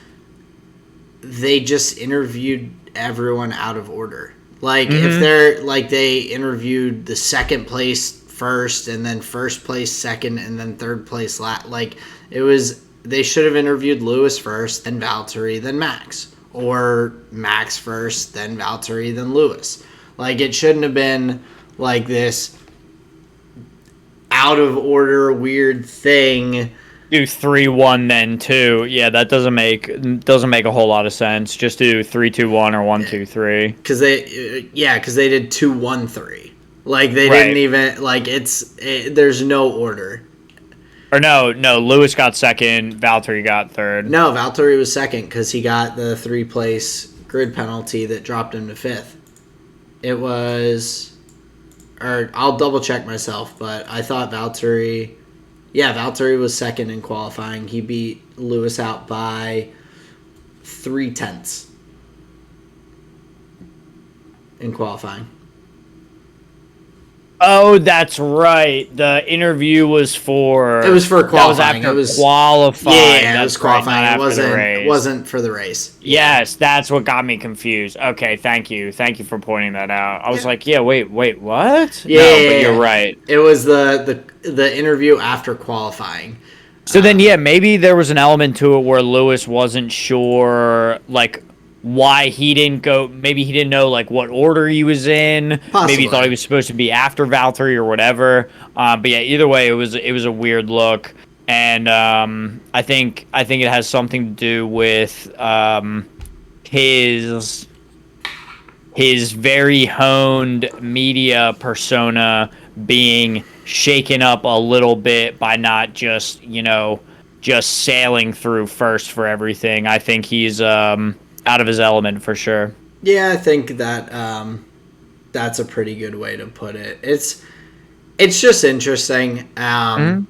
they just interviewed everyone out of order. Like if they're like they interviewed the second place first and then first place second and then third place last, like it was they should have interviewed Lewis first, then Valtteri, then Max, or Max first, then Valtteri, then Lewis. Like it shouldn't have been like this out of order weird thing. Do 3-1 then 2. Yeah, that doesn't make a whole lot of sense. Just do 3-2-1 or 1-2-3. Because they did 2-1-3. Like they didn't even like there's no order. Or no, Lewis got second, Valtteri got third. No, Valtteri was second because he got the 3-place grid penalty that dropped him to 5th. It was, or I'll double check myself, but I thought Valtteri was second in qualifying. He beat Lewis out by 0.3 in qualifying. Oh, that's right. The interview was for... It was for qualifying. That was after qualifying. Yeah, it was qualifying. It wasn't for the race. Yes, that's what got me confused. Okay, thank you. Thank you for pointing that out. I was like, wait, what? Yeah, no, but you're right. It was the interview after qualifying. So then, maybe there was an element to it where Lewis wasn't sure, like, why he didn't go. Maybe he didn't know like what order he was in. Possibly. Maybe he thought he was supposed to be after Valtteri or whatever. But yeah, either way, it was a weird look, and I think it has something to do with his very honed media persona being shaken up a little bit by not just sailing through first for everything. I think he's out of his element for sure. Yeah, I think that that's a pretty good way to put it. It's just interesting, and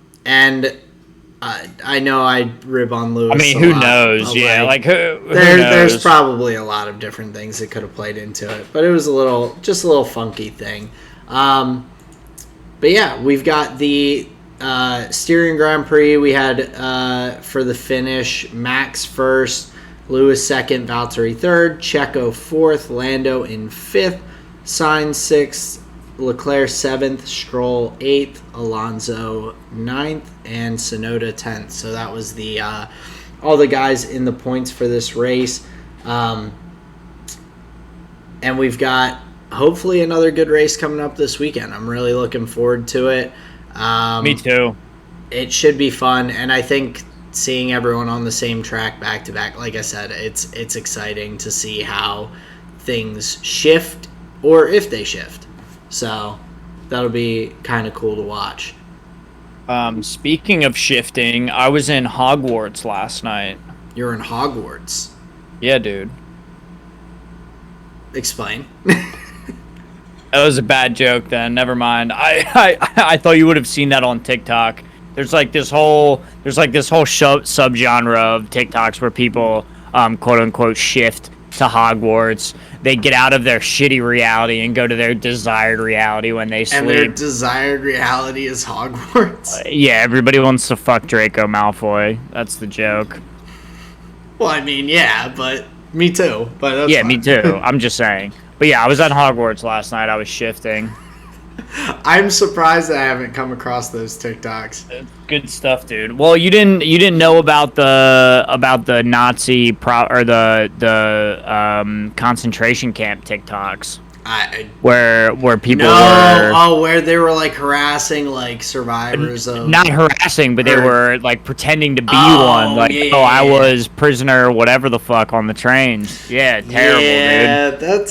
I know I rib on Lewis. I mean, who knows? Yeah, like who knows? There's probably a lot of different things that could have played into it, but it was a little funky thing. But yeah, we've got the Styrian Grand Prix. We had for the finish, Max first, Lewis second, Valtteri third, Checo fourth, Lando in fifth, Sainz sixth, Leclerc seventh, Stroll eighth, Alonso ninth, and Tsunoda 10th. So that was the all the guys in the points for this race. And we've got hopefully another good race coming up this weekend. I'm really looking forward to it. Me too. It should be fun, and I think seeing everyone on the same track back to back, like I said, it's exciting to see how things shift or if they shift. So that'll be kind of cool to watch. Speaking of shifting, I was in Hogwarts last night. You're in Hogwarts? Yeah, dude. Explain. That was a bad joke then. Never mind. I thought you would have seen that on TikTok. There's this whole subgenre of TikToks where people quote unquote shift to Hogwarts. They get out of their shitty reality and go to their desired reality when they sleep. And their desired reality is Hogwarts? Yeah, everybody wants to fuck Draco Malfoy. That's the joke. Well, I mean, yeah, but me too. But that's fine. Me too. I'm just saying. But yeah, I was at Hogwarts last night. I was shifting. I'm surprised I haven't come across those TikToks. Good stuff, dude. Well, you didn't know about the Nazi the concentration camp TikToks. Where people were where they were like harassing like survivors of not harassing, but they were like pretending to be one. Like I was prisoner, whatever the fuck, on the trains. Yeah, terrible, dude. Yeah,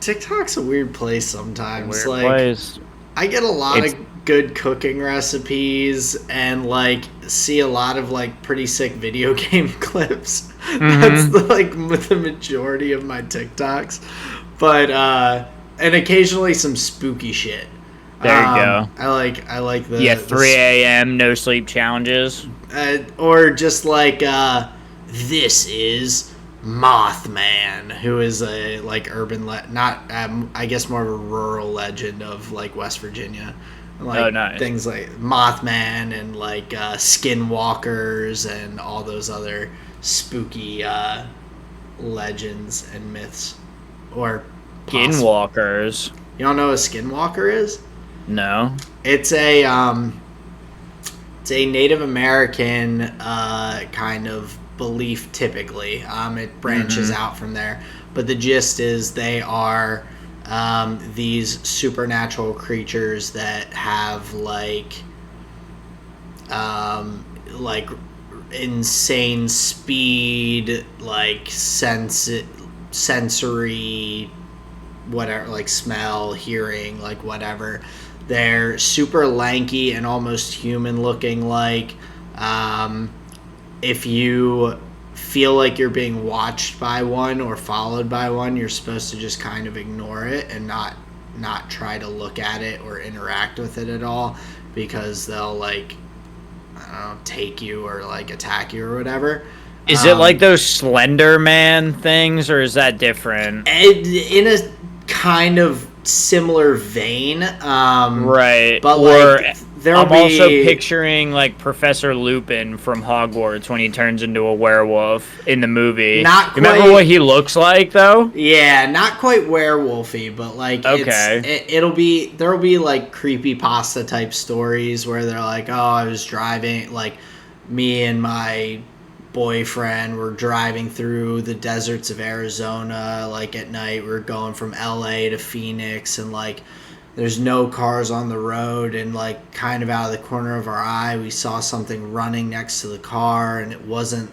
TikTok's a weird place sometimes. Weird place. I get a lot of good cooking recipes and like see a lot of like pretty sick video game clips. That's like the majority of my TikToks. But and occasionally some spooky shit. There you go. I like the 3 a.m. no sleep challenges. Or just like this is Mothman, who is a like urban not I guess more of a rural legend of like West Virginia. Like nice. Things like Mothman and like skinwalkers and all those other spooky legends and myths. Or Skinwalkers. You don't know what a skinwalker is? No. It's a Native American kind of belief typically. It branches out from there. But the gist is they are these supernatural creatures that have like insane speed, like sensory, whatever, like smell, hearing, like whatever. They're super lanky and almost human looking. Like if you feel like you're being watched by one or followed by one, you're supposed to just kind of ignore it and not try to look at it or interact with it at all, because they'll like, I don't know, take you or like attack you or whatever. Is it like those Slender Man things, or is that different? In a kind of similar vein, right? But or like, I'm also picturing like Professor Lupin from Hogwarts when he turns into a werewolf in the movie. Not quite, remember what he looks like though? Yeah, not quite werewolfy, but like okay, there'll be like creepypasta type stories where they're like, oh, I was driving, like me and my boyfriend were driving through the deserts of Arizona, like at night. We're going from LA to Phoenix, and like there's no cars on the road, and like kind of out of the corner of our eye we saw something running next to the car, and it wasn't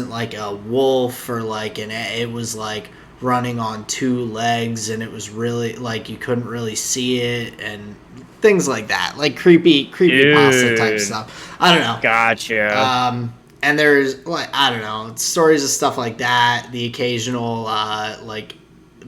like a wolf or like it was like running on two legs, and it was really like you couldn't really see it, and things like that, like creepy pasta type stuff. I don't know. Gotcha. And there's like, I don't know, stories of stuff like that. The occasional like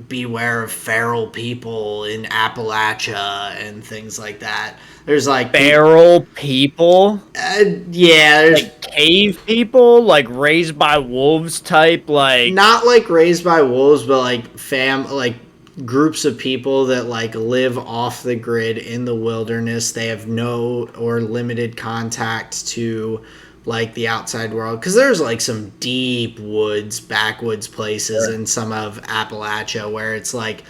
beware of feral people in Appalachia and things like that. There's like feral people. Yeah, there's like cave people, like raised by wolves type, like not like raised by wolves, but like like groups of people that like live off the grid in the wilderness. They have no or limited contact to like the outside world, because there's like some deep woods, backwoods places in some of Appalachia where it's like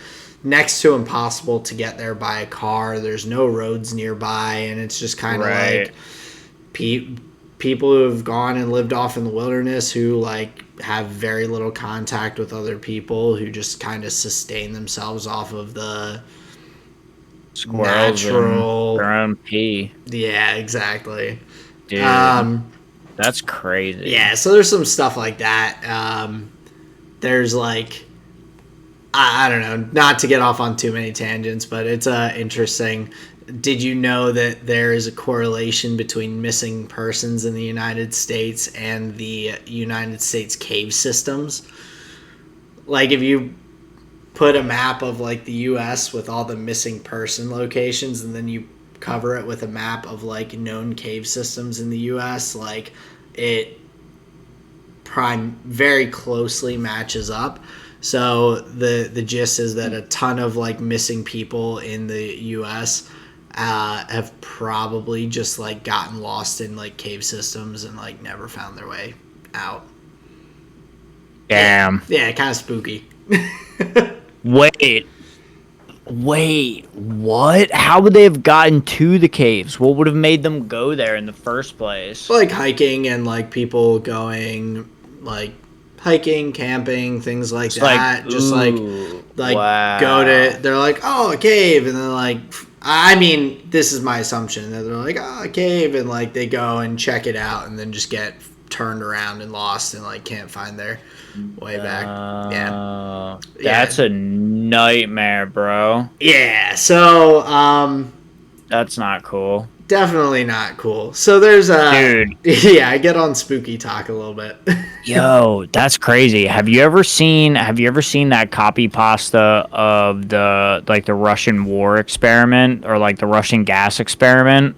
next to impossible to get there by a car. There's no roads nearby, and it's just kind of like people who have gone and lived off in the wilderness who like have very little contact with other people, who just kind of sustain themselves off of the squirrels natural and their own pee. Yeah, exactly. Dude. That's crazy. Yeah, so there's some stuff like that. There's like, I don't know, not to get off on too many tangents, but it's interesting. Did you know that there is a correlation between missing persons in the United States and the United States cave systems? Like if you put a map of like the U.S. with all the missing person locations, and then you cover it with a map of like known cave systems in the US, like it very closely matches up. So the gist is that a ton of like missing people in the US have probably just like gotten lost in like cave systems and like never found their way out. Damn. Yeah, kind of spooky. Wait, what? How would they have gotten to the caves? What would have made them go there in the first place? Like hiking and like people going like hiking, camping, things like that. Like, just like wow. Go to, they're like, oh, a cave, and then like, I mean, this is my assumption that they're like, oh, a cave, and like they go and check it out, and then just get turned around and lost and like can't find their way back. That's a nightmare, bro. Yeah, so That's not cool. Definitely not cool. So there's Dude. yeah, I get on spooky talk a little bit. Yo, that's crazy. Have you ever seen that copy pasta of the Russian war experiment or like the Russian gas experiment?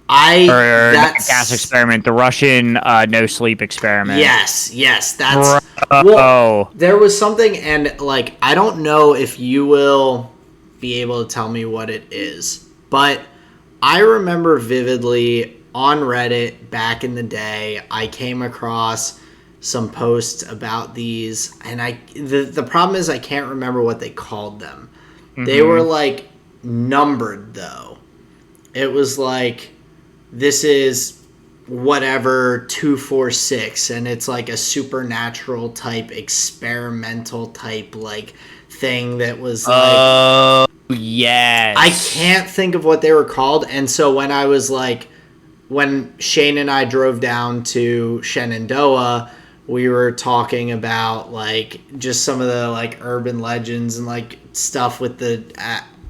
Or not gas That's experiment, the Russian no sleep experiment. yes, that's well, Bro. there was something, and like I don't know if you will be able to tell me what it is, but I remember vividly on Reddit back in the day, I came across some posts about these, and the problem is I can't remember what they called them. They were like numbered though. It was like this is whatever 246, and it's like a supernatural type experimental type like thing that was like Yes. I can't think of what they were called. And so when I was like, when Shane and I drove down to Shenandoah, we were talking about like just some of the like urban legends and like stuff with the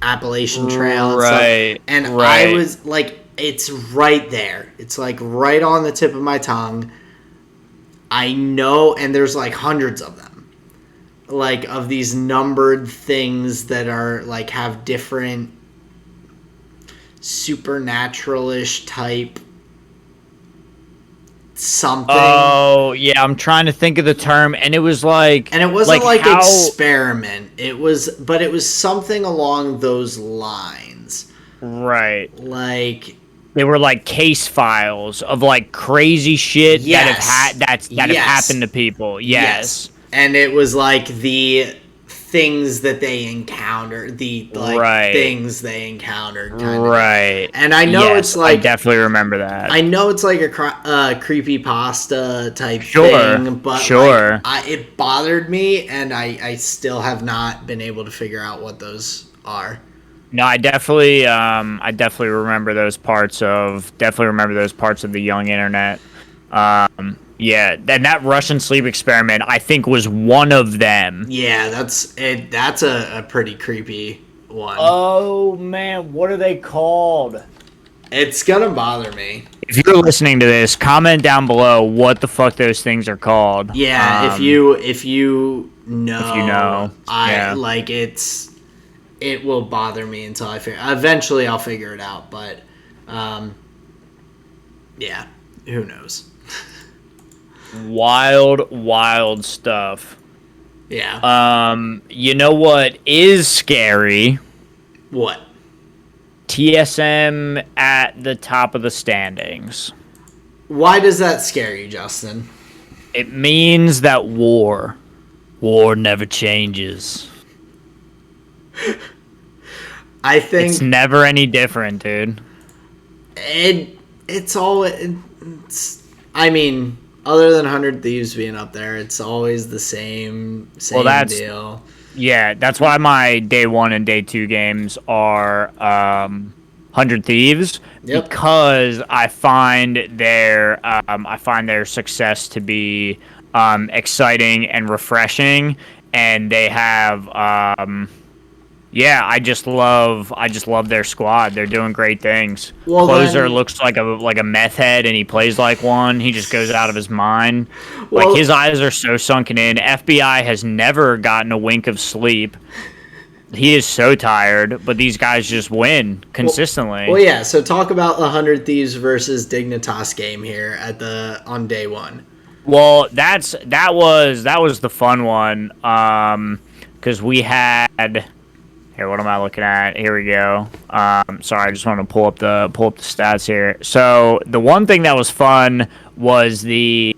Appalachian Trail and stuff. And I was like, it's right there. It's like right on the tip of my tongue. I know, and there's like hundreds of them. Like of these numbered things that are like have different supernatural-ish type something. Oh yeah, I'm trying to think of the term, and it was like, and it wasn't like experiment. It was, but it was something along those lines. Right. Like they were like case files of like crazy shit that have happened to people. Yes. And it was like the things that they encountered, the like things they encountered, kind of. And I know it's like I definitely remember that. I know it's like a creepypasta type thing, but like, it bothered me, and I still have not been able to figure out what those are. No, I definitely remember those parts of the young internet. Yeah, and that Russian sleep experiment, I think, was one of them. Yeah, that's it. That's a pretty creepy one. Oh man, what are they called? It's gonna bother me. If you're listening to this, comment down below what the fuck those things are called. Yeah, if you know, like it will bother me until I figure. Eventually, I'll figure it out, but yeah, who knows. Wild stuff. Yeah. You know what is scary? What? TSM at the top of the standings. Why does that scare you, Justin? It means that war never changes. I think it's never any different, dude. It's I mean, other than 100 Thieves being up there, it's always the same deal. Yeah, that's why my day 1 and day 2 games are 100 Thieves, because I find their success to be exciting and refreshing, and they have I just love their squad. They're doing great things. Well, Closer looks like a meth head, and he plays like one. He just goes out of his mind. Like, his eyes are so sunken in. FBI has never gotten a wink of sleep. He is so tired, but these guys just win consistently. Well, yeah. So talk about the 100 Thieves versus Dignitas game here on day 1. Well, that was the fun one, because we had. Here, what am I looking at? Here we go. Sorry, I just want to pull up the stats here. So the one thing that was fun was the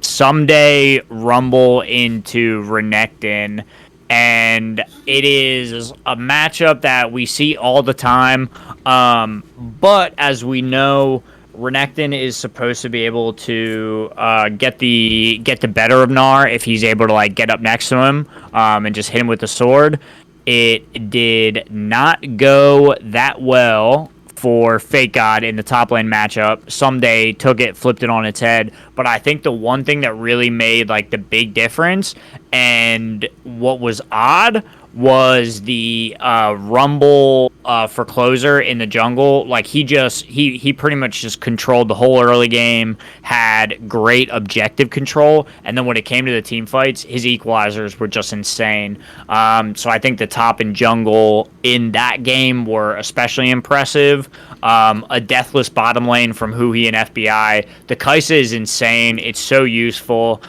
someday rumble into Renekton, and it is a matchup that we see all the time. But as we know, Renekton is supposed to be able to get the better of Gnar if he's able to like get up next to him and just hit him with the sword. It did not go that well for Fake God in the top lane matchup. Someday took it, flipped it on its head. But I think the one thing that really made like the big difference, and what was odd, was the rumble for closer in the jungle. Like he pretty much just controlled the whole early game, had great objective control, and then when it came to the team fights, his equalizers were just insane. So I think the top and jungle in that game were especially impressive. A deathless bottom lane from Huhi and FBI. The Kaisa is insane. It's so useful.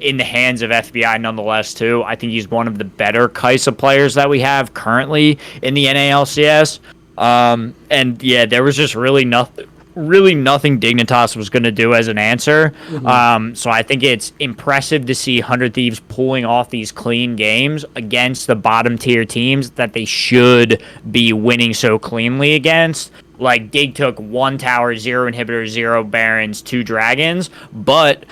In the hands of FBI nonetheless too. I think he's one of the better Kaisa players that we have currently in the NALCS. And yeah, there was just really nothing Dignitas was going to do as an answer. So I think it's impressive to see 100 Thieves pulling off these clean games against the bottom tier teams that they should be winning so cleanly against. Like Dig took 1 tower, 0 inhibitors, 0 barons, 2 dragons, but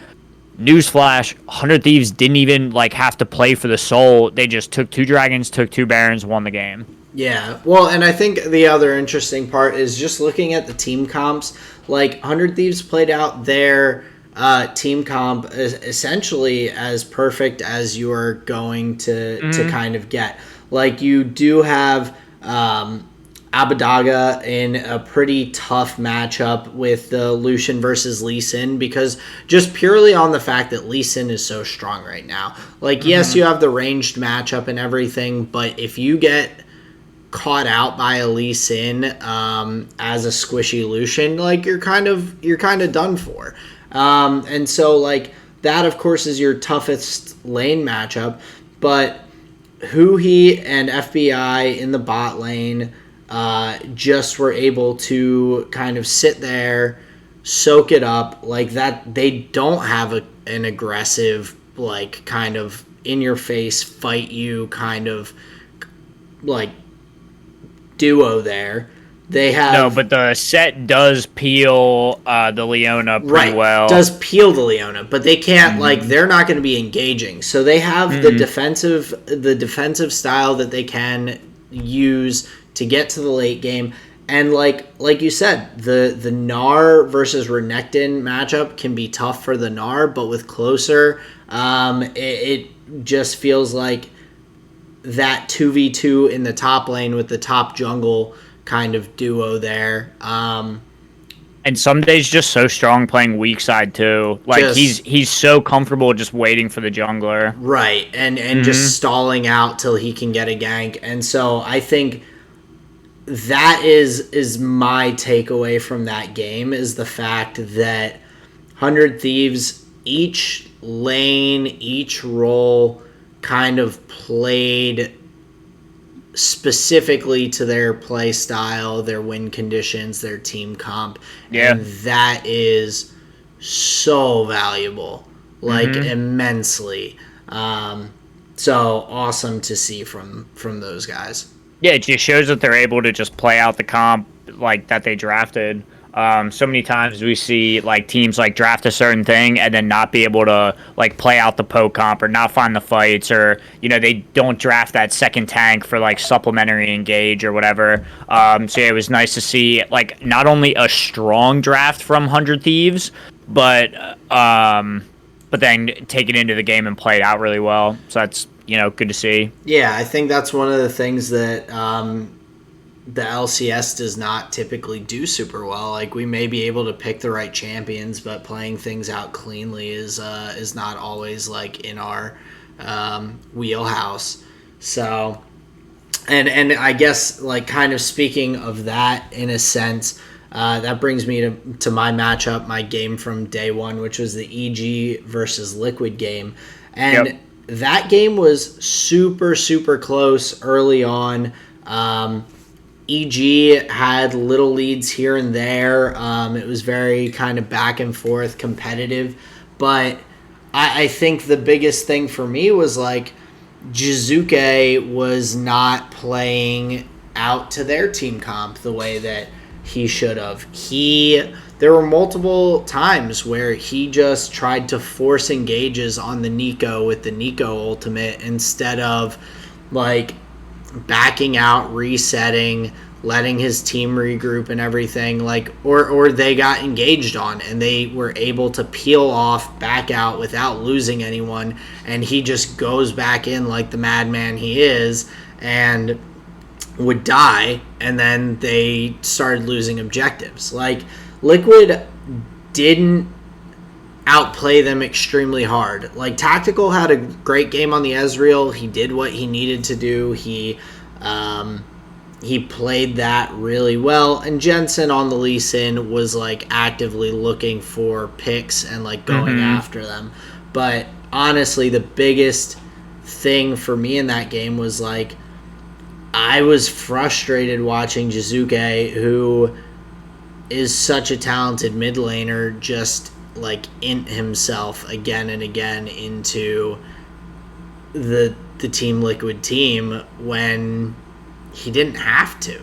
newsflash, 100 Thieves didn't even like have to play for the soul. They just took 2 dragons, took 2 barons, won the game. Yeah, well, and I think the other interesting part is just looking at the team comps. Like 100 Thieves played out their team comp essentially as perfect as you are going to kind of get. Like you do have Abadaga in a pretty tough matchup with the Lucian versus Lee Sin, because just purely on the fact that Lee Sin is so strong right now. Like, yes, you have the ranged matchup and everything, but if you get caught out by a Lee Sin as a squishy Lucian, like you're kind of done for. And so like that of course is your toughest lane matchup, but Huhi and FBI in the bot lane just were able to kind of sit there, soak it up like that. They don't have an aggressive, like kind of in your face fight you kind of like duo there. They have no, but the set does peel the Leona pretty well. Does peel the Leona, but they can't like they're not going to be engaging. So they have the defensive style that they can use to get to the late game. And like you said, the Gnar versus Renekton matchup can be tough for the Gnar, but with closer, it just feels like that 2v2 in the top lane with the top jungle kind of duo there. And Sunday's just so strong playing weak side too. Like he's so comfortable just waiting for the jungler. Right, and just stalling out till he can get a gank. And so I think that is my takeaway from that game, is the fact that 100 Thieves, each lane, each role kind of played specifically to their play style, their win conditions, their team comp. Yeah. And that is so valuable, like immensely. So awesome to see from those guys. Yeah, it just shows that they're able to just play out the comp like that they drafted. So many times we see like teams like draft a certain thing and then not be able to like play out the poke comp or not find the fights, or they don't draft that second tank for like supplementary engage or whatever. So yeah, it was nice to see like not only a strong draft from 100 Thieves, but then take it into the game and play it out really well. So that's good to see. Yeah, I think that's one of the things that the LCS does not typically do super well. Like, we may be able to pick the right champions, but playing things out cleanly is not always like in our wheelhouse. So, and I guess like kind of speaking of that in a sense, that brings me to my matchup, my game from day one, which was the EG versus Liquid game, and that game was super, super close early on. EG had little leads here and there. It was very kind of back and forth competitive. But I think the biggest thing for me was like Jizuke was not playing out to their team comp the way that he should have. There were multiple times where he just tried to force engages on the Nico with the Nico ultimate instead of like backing out, resetting, letting his team regroup and everything, like, or they got engaged on and they were able to peel off back out without losing anyone, and he just goes back in like the madman he is and would die, and then they started losing objectives. Like, Liquid didn't outplay them extremely hard. Like, Tactical had a great game on the Ezreal. He did what he needed to do. He played that really well. And Jensen on the Lee Sin was, like, actively looking for picks and, like, going after them. But honestly, the biggest thing for me in that game was, like, I was frustrated watching Jizuke, who is such a talented mid laner, just like int himself again and again into the Team Liquid team when he didn't have to.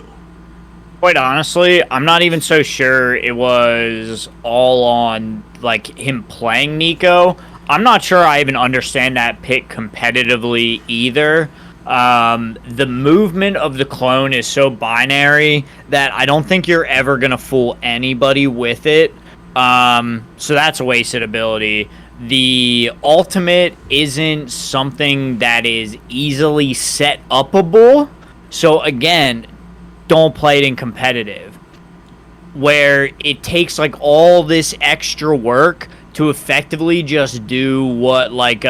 Quite honestly, I'm not even so sure it was all on like him playing Nico. I'm not sure I even understand that pick competitively either. The movement of the clone is so binary that I don't think you're ever gonna fool anybody with it. So that's a wasted ability. The ultimate isn't something that is easily set upable. So again, don't play it in competitive, where it takes like all this extra work to effectively just do what like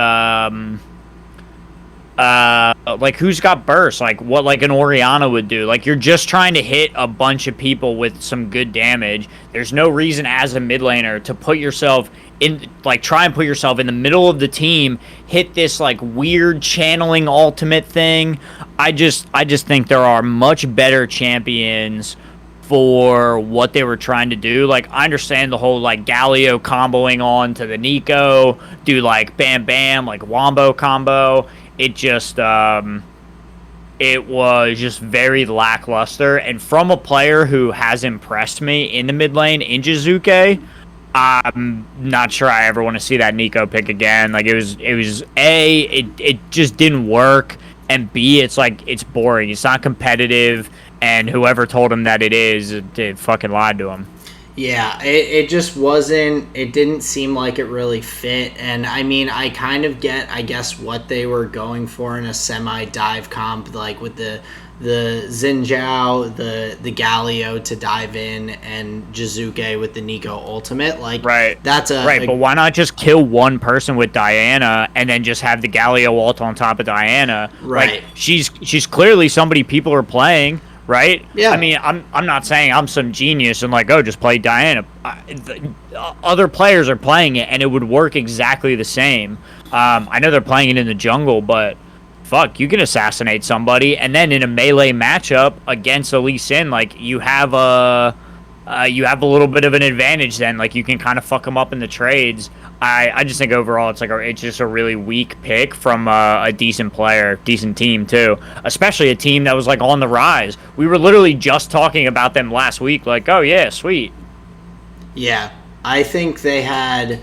who's got burst, like what like an Orianna would do. Like, you're just trying to hit a bunch of people with some good damage. There's no reason as a mid laner to put yourself in, like, try and put yourself in the middle of the team, hit this like weird channeling ultimate thing. I just think there are much better champions for what they were trying to do. Like, I understand the whole like Galio comboing on to the Nico, do like bam bam, like wombo combo. It just it was just very lackluster, and from a player who has impressed me in the mid lane in Jizuke, I'm not sure I ever want to see that Nico pick again. Like, it was A, it just didn't work, and B, it's like, it's boring. It's not competitive, and whoever told him that it is, it fucking lied to him. Yeah, it just wasn't, it didn't seem like it really fit. And I mean, I kind of get, I guess, what they were going for in a semi-dive comp, like with the Xin Zhao, the Galio to dive in, and Jizuke with the Nico ultimate. Like, right. That's but why not just kill one person with Diana and then just have the Galio ult on top of Diana? Right. Like, she's clearly somebody people are playing. Right? Yeah. I mean, I'm not saying I'm some genius and like, oh, just play Diana. Other players are playing it, and it would work exactly the same. I know they're playing it in the jungle, but fuck, you can assassinate somebody, and then in a melee matchup against a Lee Sin, like, you have a little bit of an advantage then. Like, you can kind of fuck them up in the trades. I just think overall it's just a really weak pick from a decent player, decent team too. Especially a team that was like on the rise. We were literally just talking about them last week. Like, oh yeah, sweet. Yeah, I think they had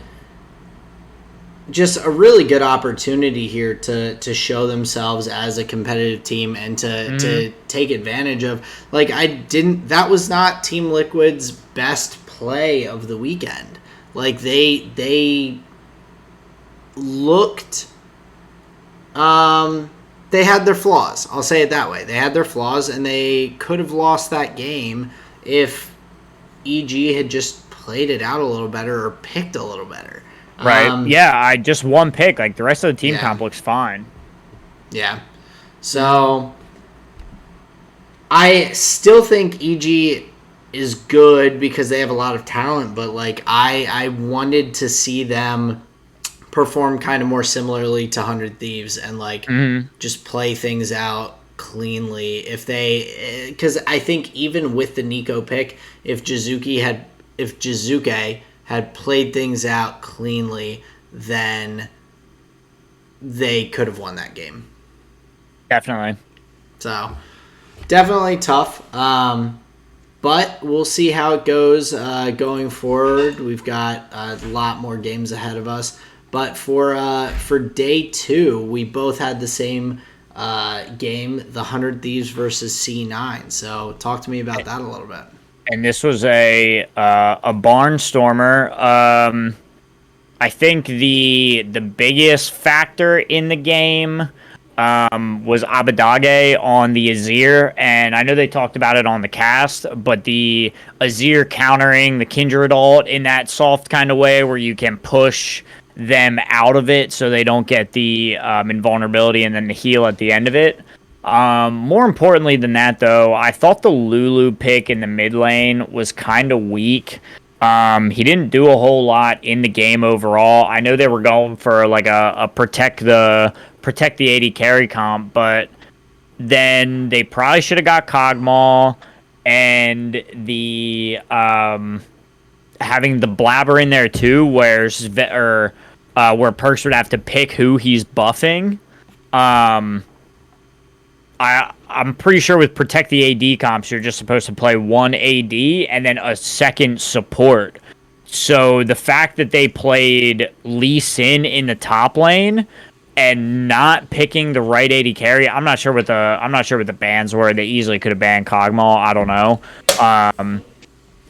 just a really good opportunity here to show themselves as a competitive team and to take advantage of. Like, that was not Team Liquid's best play of the weekend. Like, they looked, they had their flaws. I'll say it that way. They had their flaws, and they could have lost that game if EG had just played it out a little better or picked a little better. Right. I just one pick. Like, the rest of the team comp looks fine. Yeah. So I still think EG is good because they have a lot of talent, but like, I wanted to see them perform kind of more similarly to 100 Thieves and like just play things out cleanly. Because I think even with the Nico pick, if Jizuke had played things out cleanly, then they could have won that game. Definitely. So, definitely tough. But we'll see how it goes going forward. We've got a lot more games ahead of us. But for day 2, we both had the same game, the 100 Thieves versus C9. So talk to me about that a little bit. And this was a barnstormer. I think the biggest factor in the game was Abadage on the Azir, and I know they talked about it on the cast, but the Azir countering the Kindred ult in that soft kind of way where you can push them out of it so they don't get the invulnerability and then the heal at the end of it. More importantly than that, though, I thought the Lulu pick in the mid lane was kind of weak. He didn't do a whole lot in the game overall. I know they were going for like a protect the AD carry comp, but then they probably should have got Kog'Maw and the having the Blabber in there too, where Perks would have to pick who he's buffing. I'm pretty sure with Protect the AD comps, you're just supposed to play one AD and then a second support. So the fact that they played Lee Sin in the top lane and not picking the right AD carry, I'm not sure what the bans were. They easily could have banned Kog'Maw. I don't know.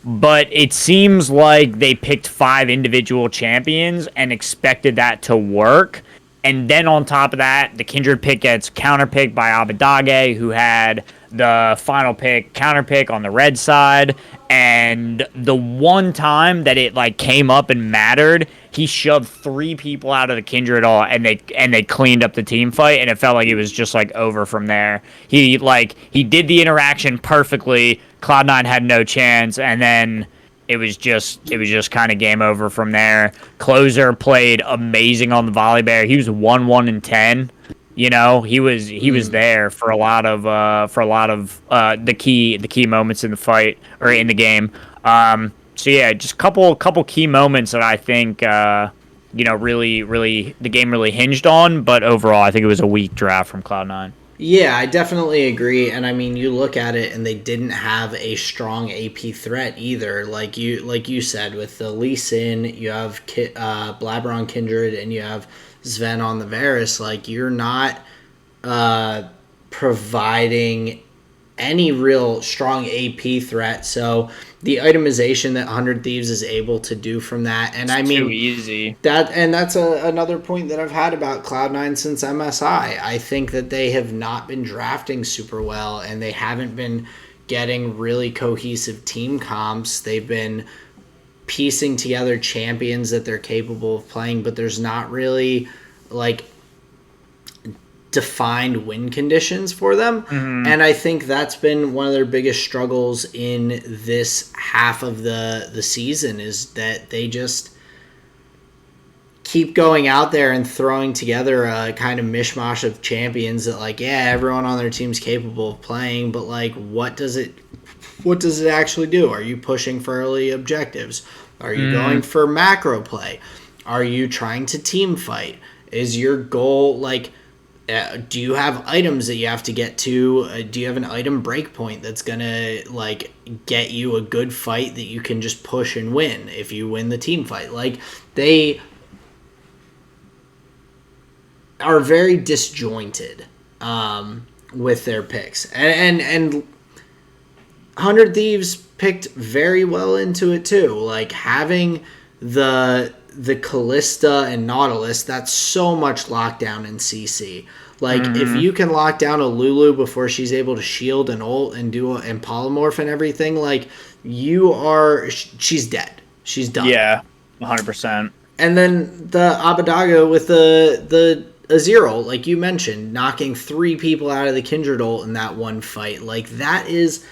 But it seems like they picked 5 individual champions and expected that to work. And then on top of that, the Kindred pick gets counterpicked by Abadage, who had the final pick, counterpick on the red side. And the one time that it like came up and mattered, he shoved 3 people out of the Kindred all, and they cleaned up the team fight, and it felt like it was just like over from there. He did the interaction perfectly. Cloud9 had no chance, and then it was just kind of game over from there. Closer played amazing on the volley bear. He was 1-1-10. You know, he was there for a lot of the key moments in the fight or in the game. So yeah, just couple key moments that I think really the game really hinged on. But overall, I think it was a weak draft from Cloud9. Yeah, I definitely agree. And I mean, you look at it and they didn't have a strong AP threat either. Like you said, with the Lee Sin, you have Blabber on Kindred, and you have Sven on the Varus. Like, you're not providing any real strong AP threat. So the itemization that 100 Thieves is able to do from that, and I mean, too easy. That's another point that I've had about Cloud9 since MSI. I think that they have not been drafting super well, and they haven't been getting really cohesive team comps. They've been piecing together champions that they're capable of playing, but there's not really like defined win conditions for them. Mm-hmm. And I think that's been one of their biggest struggles in this half of the season, is that they just keep going out there and throwing together a kind of mishmash of champions that, like, yeah, everyone on their team's capable of playing, but like, what does it actually do? Are you pushing for early objectives? Are you going for macro play? Are you trying to team fight? Is your goal like, do you have items that you have to get to? Do you have an item breakpoint that's gonna like get you a good fight that you can just push and win if you win the team fight? Like, they are very disjointed with their picks, and 100 Thieves picked very well into it too. Like, having the Callista and Nautilus, that's so much lockdown in CC. Like, if you can lock down a Lulu before she's able to shield and ult and and polymorph and everything, like, she's dead. She's done. Yeah, 100%. And then the Abadaga with the Azir, like you mentioned, knocking 3 people out of the Kindred ult in that one fight. Like, that is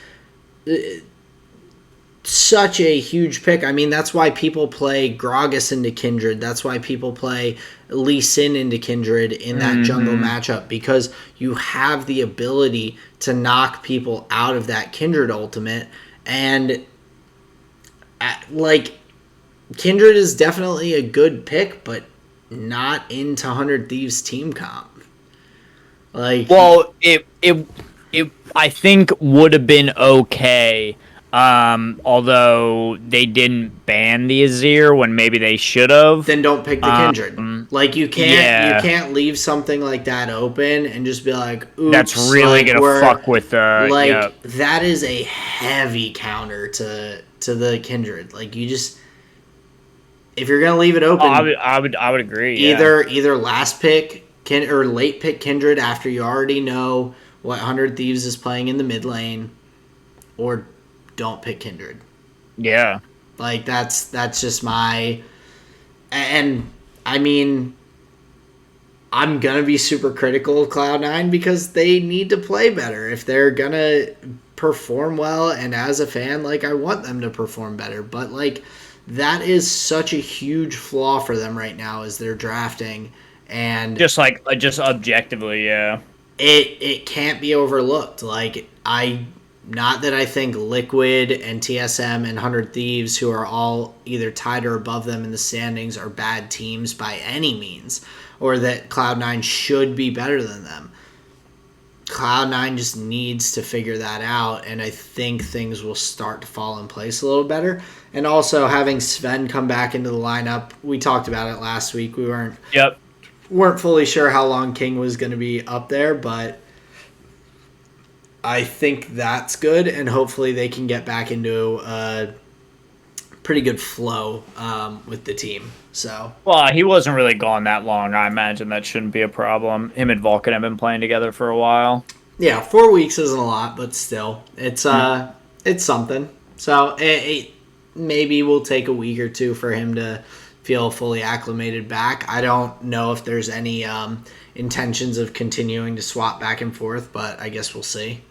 such a huge pick. I mean, that's why people play Gragas into Kindred. That's why people play Lee Sin into Kindred in that jungle matchup, because you have the ability to knock people out of that Kindred ultimate. And like, Kindred is definitely a good pick, but not into 100 Thieves team comp. Like, well, it I think would have been okay. Although they didn't ban the Azir when maybe they should have. Then don't pick the Kindred. Like you can't leave something like that open and just be like, oops, that's really like gonna fuck with that is a heavy counter to the Kindred. Like you just, if you're gonna leave it open, I would agree. Either last pick or late pick Kindred after you already know what 100 Thieves is playing in the mid lane, or don't pick Kindred. Yeah. Like that's just my, and I mean, I'm gonna be super critical of Cloud9 because they need to play better if they're gonna perform well. And as a fan, like I want them to perform better, but like that is such a huge flaw for them right now as they're drafting, and just objectively, yeah. It can't be overlooked. Like not that I think Liquid and TSM and 100 Thieves, who are all either tied or above them in the standings, are bad teams by any means, or that Cloud9 should be better than them. Cloud9 just needs to figure that out, and I think things will start to fall in place a little better. And also having Sven come back into the lineup, we talked about it last week. We weren't fully sure how long King was going to be up there, but I think that's good, and hopefully they can get back into a pretty good flow with the team. So, well, he wasn't really gone that long. I imagine that shouldn't be a problem. Him and Vulcan have been playing together for a while. Yeah, 4 weeks isn't a lot, but still, it's something. So it maybe will take a week or two for him to feel fully acclimated back. I don't know if there's any intentions of continuing to swap back and forth, but I guess we'll see.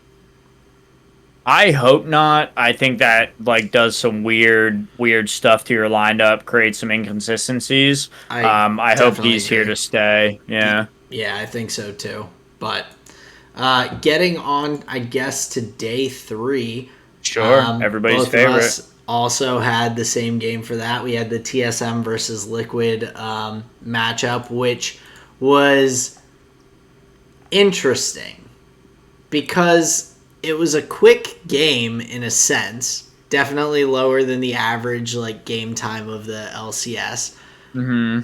I hope not. I think that like does some weird stuff to your lineup, creates some inconsistencies. I hope he's here to stay. Yeah. Yeah, I think so too. But getting on, I guess, to day 3. Sure, everybody's both favorite. Of us also had the same game for that. We had the TSM versus Liquid matchup, which was interesting because it was a quick game in a sense, definitely lower than the average like game time of the LCS. Mm-hmm.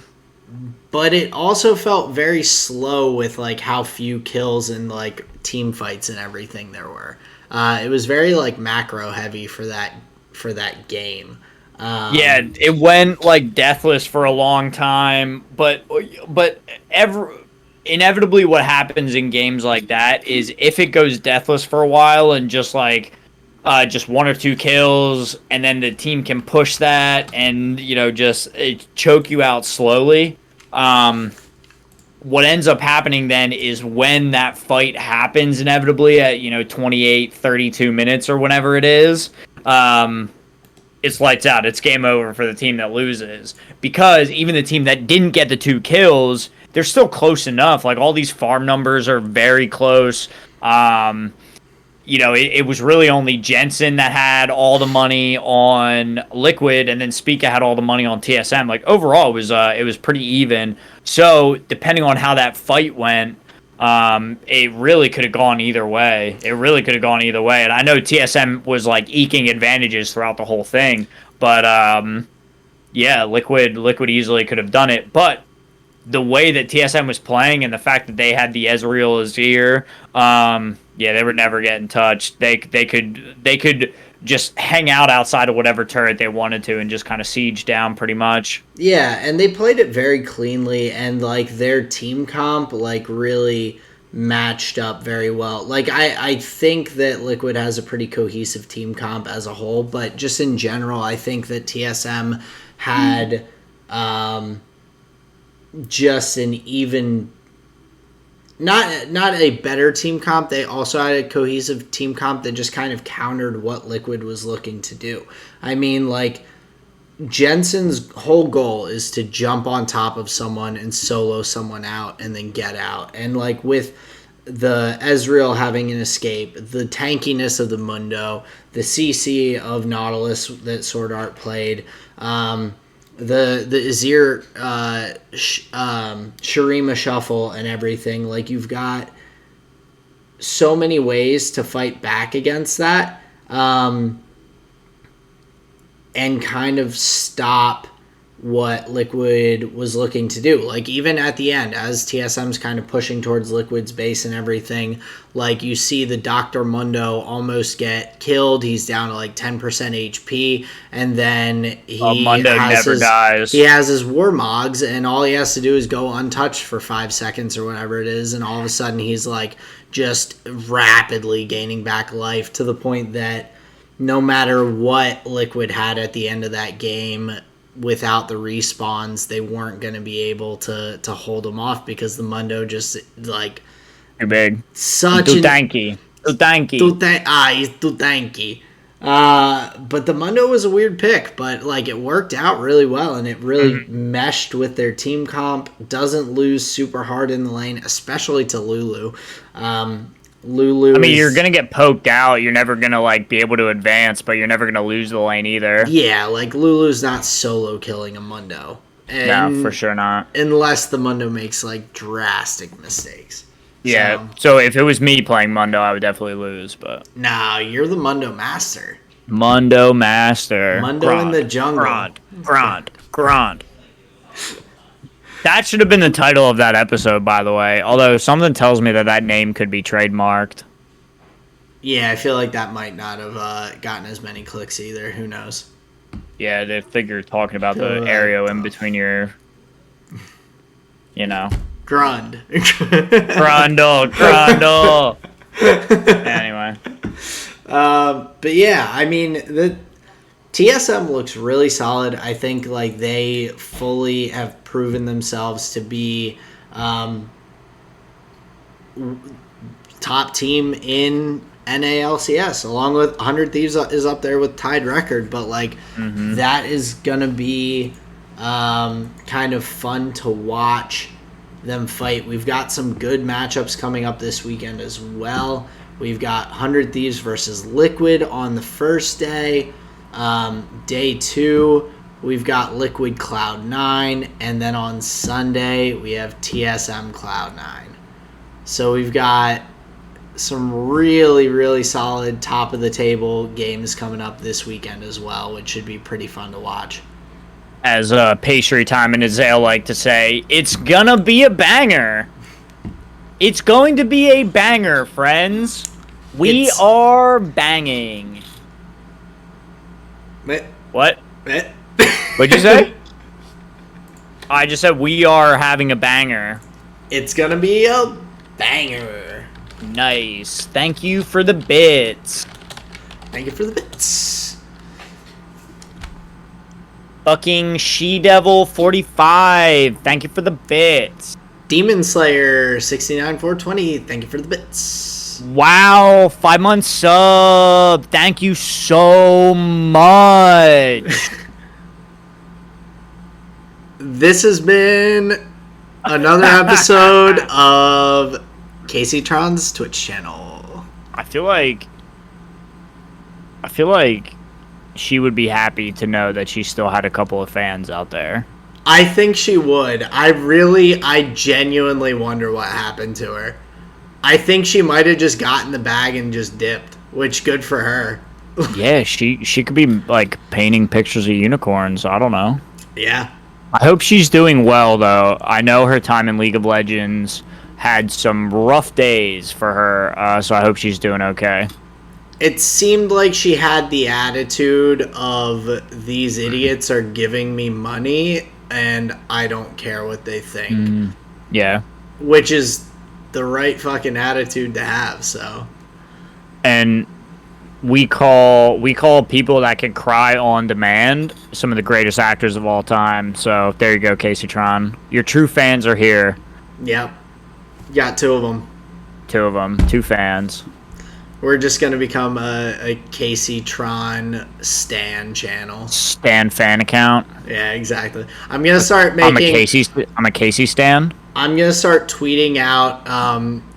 But it also felt very slow with like how few kills and like team fights and everything there were. It was very like macro heavy for that game. Yeah, it went like deathless for a long time, but inevitably what happens in games like that is if it goes deathless for a while and just like just 1 or 2 kills, and then the team can push that and just choke you out slowly. What ends up happening then is when that fight happens inevitably at 28, 32 minutes or whenever it is, it's lights out. It's game over for the team that loses, because even the team that didn't get the 2 kills, they're still close enough. Like all these farm numbers are very close. It was really only Jensen that had all the money on Liquid, and then Spica had all the money on TSM. Like overall, it was pretty even. So depending on how that fight went, it really could have gone either way. And I know TSM was like eking advantages throughout the whole thing, but yeah, Liquid easily could have done it. But the way that TSM was playing and the fact that they had the Ezreal Azir, yeah, they were never getting touched. They could just hang out outside of whatever turret they wanted to and just kind of siege down pretty much. Yeah, and they played it very cleanly, and like their team comp like really matched up very well. Like I think that Liquid has a pretty cohesive team comp as a whole, but just in general, I think that TSM had just an even not a better team comp. They also had a cohesive team comp that just kind of countered what Liquid was looking to do. I mean, like Jensen's whole goal is to jump on top of someone and solo someone out and then get out. And like with the Ezreal having an escape, the tankiness of the Mundo, the CC of Nautilus that Sword Art played, the Azir Shurima shuffle and everything, like you've got so many ways to fight back against that, and kind of stop what Liquid was looking to do. Like, even at the end, as TSM's kind of pushing towards Liquid's base and everything, like, you see the Dr. Mundo almost get killed. He's down to like 10% HP, and then Mundo never dies. He has his Warmogs, and all he has to do is go untouched for 5 seconds or whatever it is, and all of a sudden he's like just rapidly gaining back life, to the point that no matter what Liquid had at the end of that game, without the respawns, they weren't going to be able to hold him off, because the Mundo just, like, too big. Such too tanky. Too tanky. He's too tanky. But the Mundo was a weird pick, but, like, it worked out really well, and it really meshed with their team comp. Doesn't lose super hard in the lane, especially to Lulu. Lulu. I mean, you're gonna get poked out. You're never gonna like be able to advance, but you're never gonna lose the lane either. Yeah, like Lulu's not solo killing a Mundo. No, for sure not. Unless the Mundo makes like drastic mistakes. Yeah. So if it was me playing Mundo, I would definitely lose. But nah, you're the Mundo master. Mundo master. Mundo in the jungle. Grand. That should have been the title of that episode, by the way. Although something tells me that name could be trademarked. Yeah, I feel like that might not have gotten as many clicks either. Who knows? Yeah, they figure talking about the area in between your, you know. Grund. Grundle. Anyway. But yeah, I mean, the TSM looks really solid. I think like they fully have proven themselves to be top team in NALCS, along with 100 Thieves is up there with tied record. But like that is gonna be kind of fun to watch them fight. We've got some good matchups coming up this weekend as well. We've got 100 Thieves versus Liquid on the first day. Day 2, we've got Liquid Cloud9, and then on Sunday we have TSM Cloud9. So we've got some really, really solid top of the table games coming up this weekend as well, which should be pretty fun to watch. As Pastry Time and Azale like to say, it's gonna be a banger. It's going to be a banger, friends. We are banging. What? What'd you say? I just said we are having a banger. It's gonna be a banger. Nice. Thank you for the bits. Thank you for the bits. Fucking She-Devil 45. Thank you for the bits. Demon Slayer 69420. Thank you for the bits. Wow, 5 months sub. Thank you so much. This has been another episode of Casey Tron's Twitch channel. I feel like she would be happy to know that she still had a couple of fans out there. I think she would. I genuinely wonder what happened to her. I think she might have just gotten the bag and just dipped, which good for her. Yeah, she could be like painting pictures of unicorns. I don't know. Yeah. I hope she's doing well, though. I know her time in League of Legends had some rough days for her, so I hope she's doing okay. It seemed like she had the attitude of, these idiots are giving me money, and I don't care what they think. Yeah. Which is the right fucking attitude to have, so. And we call people that can cry on demand some of the greatest actors of all time. So there you go, Casey Tron. Your true fans are here. Yep. Got 2 of them. 2 of them. 2 fans. We're just going to become a Casey Tron Stan channel. Stan fan account. Yeah, exactly. I'm going to start making... I'm a Casey Stan. I'm going to start tweeting out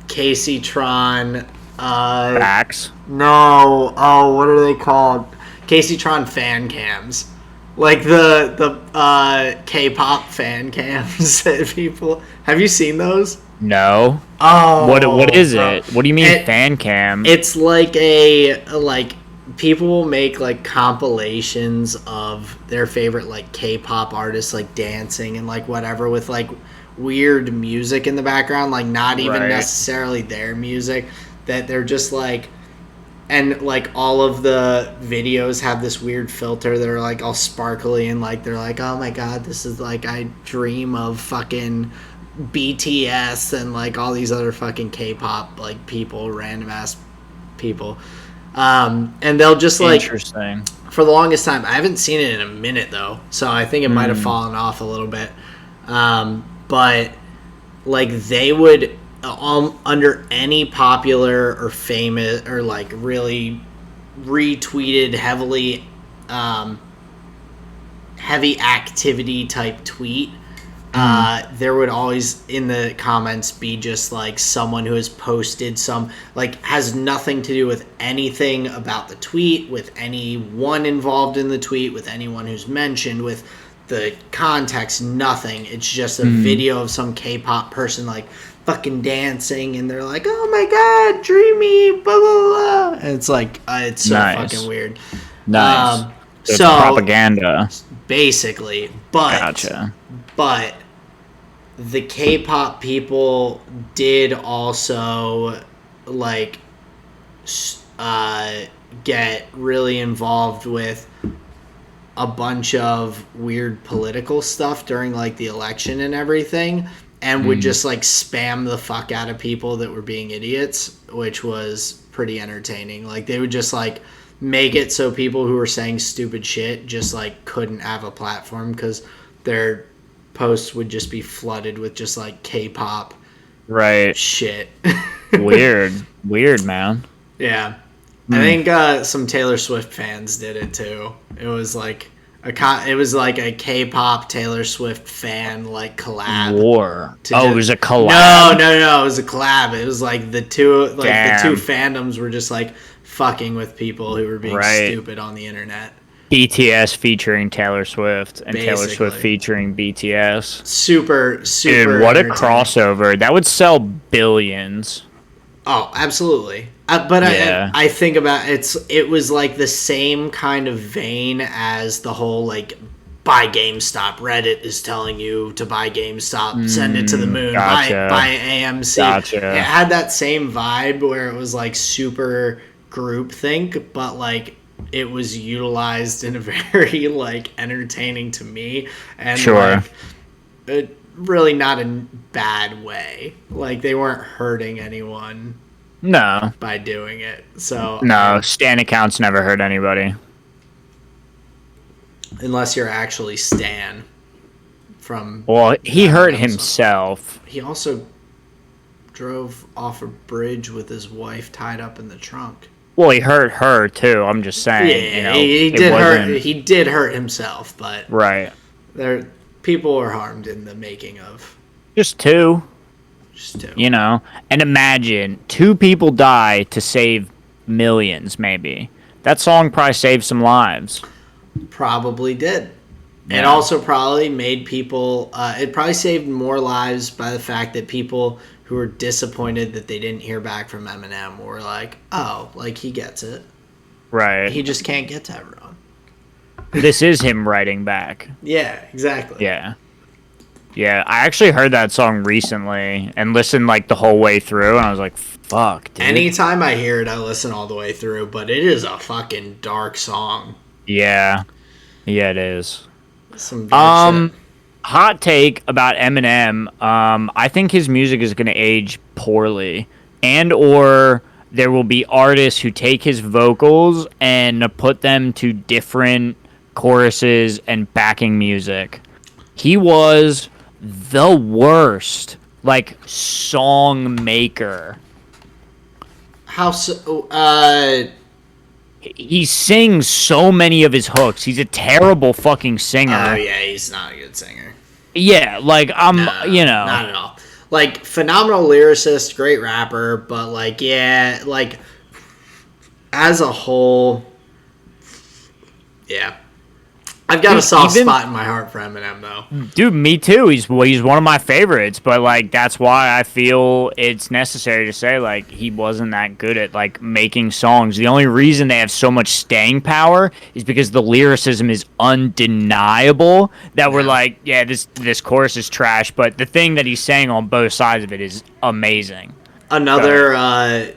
Casey Tron... Facts. No. Oh, what are they called? Casey Tron fan cams. Like the K-pop fan cams that people... Have you seen those? No. Oh. What is it? What do you mean fan cam? It's like a people will make like compilations of their favorite like K-pop artists like dancing and like whatever with like weird music in the background, like not even Right. necessarily their music, that they're just like, and like all of the videos have this weird filter that are like all sparkly and like they're like, oh my god, this is like, I dream of fucking BTS and like all these other fucking K-pop like people, random ass people. And they'll just like, Interesting. for the longest time, I haven't seen it in a minute though, so I think it might have fallen off a little bit. But like they would, under any popular or famous or like really retweeted heavily, heavy activity type tweet, there would always in the comments be just like someone who has posted some, like has nothing to do with anything about the tweet, with anyone involved in the tweet, with anyone who's mentioned, with the context, nothing. It's just a video of some K-pop person like fucking dancing, and they're like, oh my god, dreamy, blah blah blah. And it's like, it's so fucking weird. Nice. So propaganda. Basically, but Gotcha. But the K-pop people did also like get really involved with a bunch of weird political stuff during like the election and everything, and would just like spam the fuck out of people that were being idiots, which was pretty entertaining. Like they would just like make it so people who were saying stupid shit just like couldn't have a platform because their posts would just be flooded with just like K-pop shit. Weird, man. Yeah. I think some Taylor Swift fans did it too. It was like a K-pop Taylor Swift fan like collab. It was a collab. No, it was a collab. It was like the two fandoms were just like fucking with people who were being stupid on the internet. BTS featuring Taylor Swift and Taylor Swift featuring BTS. Super. Dude, what a crossover. That would sell billions. Oh, absolutely. I think about it was like the same kind of vein as the whole like buy GameStop. Reddit is telling you to buy GameStop, send it to the moon, buy AMC. Gotcha. It had that same vibe where it was like super groupthink, but like it was utilized in a very like entertaining to me and like really not in bad way. Like they weren't hurting anyone. No. By doing it. So no, Stan accounts never hurt anybody. Unless you're actually Stan from. Well, he hurt himself. He also drove off a bridge with his wife tied up in the trunk. Well, he hurt her too. I'm just saying. Yeah, you know, he did hurt himself, but people were harmed in the making of. Just two. Just two. You know, and imagine 2 people die to save millions. Maybe that song probably saved some lives. Probably did. Yeah. It also probably made people. It probably saved more lives by the fact that people who were disappointed that they didn't hear back from Eminem were like, oh, like he gets it. Right. He just can't get to everyone. This is him writing back. Yeah, exactly. Yeah. Yeah, I actually heard that song recently and listened like the whole way through, and I was like, fuck, dude. Anytime I hear it, I listen all the way through, but it is a fucking dark song. Yeah. Yeah, it is. Some shit. Hot take about Eminem. I think his music is going to age poorly, and or there will be artists who take his vocals and put them to different choruses and backing music. He was the worst, like, song maker. How so? He sings so many of his hooks. He's a terrible fucking singer. Oh yeah, he's not a good singer. Yeah, like you know, not at all. Like phenomenal lyricist, great rapper, but like yeah, like as a whole, yeah, I've got Dude, a soft even- spot in my heart for Eminem, though. Dude, me too. He's one of my favorites, but like that's why I feel it's necessary to say like he wasn't that good at like making songs. The only reason they have so much staying power is because the lyricism is undeniable. That we're like, yeah, this chorus is trash, but the thing that he's saying on both sides of it is amazing. Another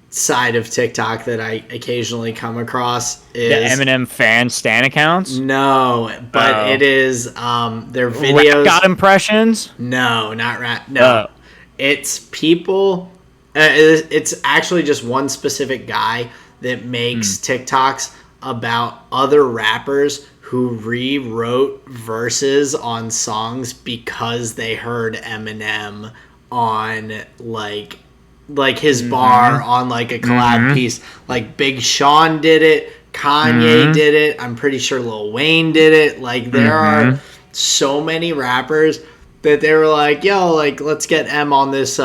side of TikTok that I occasionally come across is The Eminem fan stan accounts. no, but it is their videos. Rap God impressions. No, not rap. No, it's people. It's actually just one specific guy that makes TikToks about other rappers who rewrote verses on songs because they heard Eminem on like his bar on like a collab piece. Like Big Sean did it, Kanye did it, I'm pretty sure Lil Wayne did it. Like there are so many rappers that they were like, yo, like let's get M on this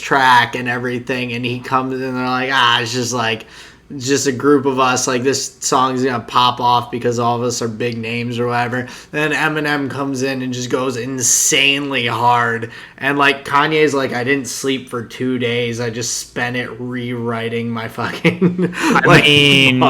track and everything, and he comes in and they're like, it's just a group of us, like this song's gonna pop off because all of us are big names or whatever. Then Eminem comes in and just goes insanely hard, and like Kanye's like, I didn't sleep for 2 days, I just spent it rewriting my fucking I mean,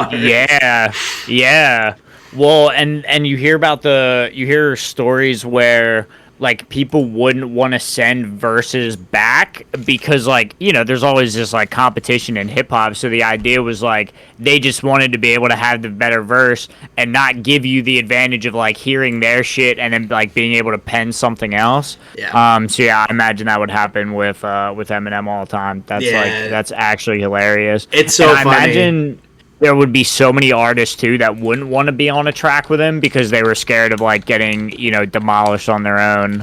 yeah. Well, and you hear stories where like people wouldn't want to send verses back because like, you know, there's always this like competition in hip hop. So the idea was like they just wanted to be able to have the better verse and not give you the advantage of like hearing their shit and then like being able to pen something else. Yeah. So yeah, I imagine that would happen with Eminem all the time. That's that's actually hilarious. It's so funny. I imagine there would be so many artists too that wouldn't want to be on a track with him because they were scared of like getting, you know, demolished on their own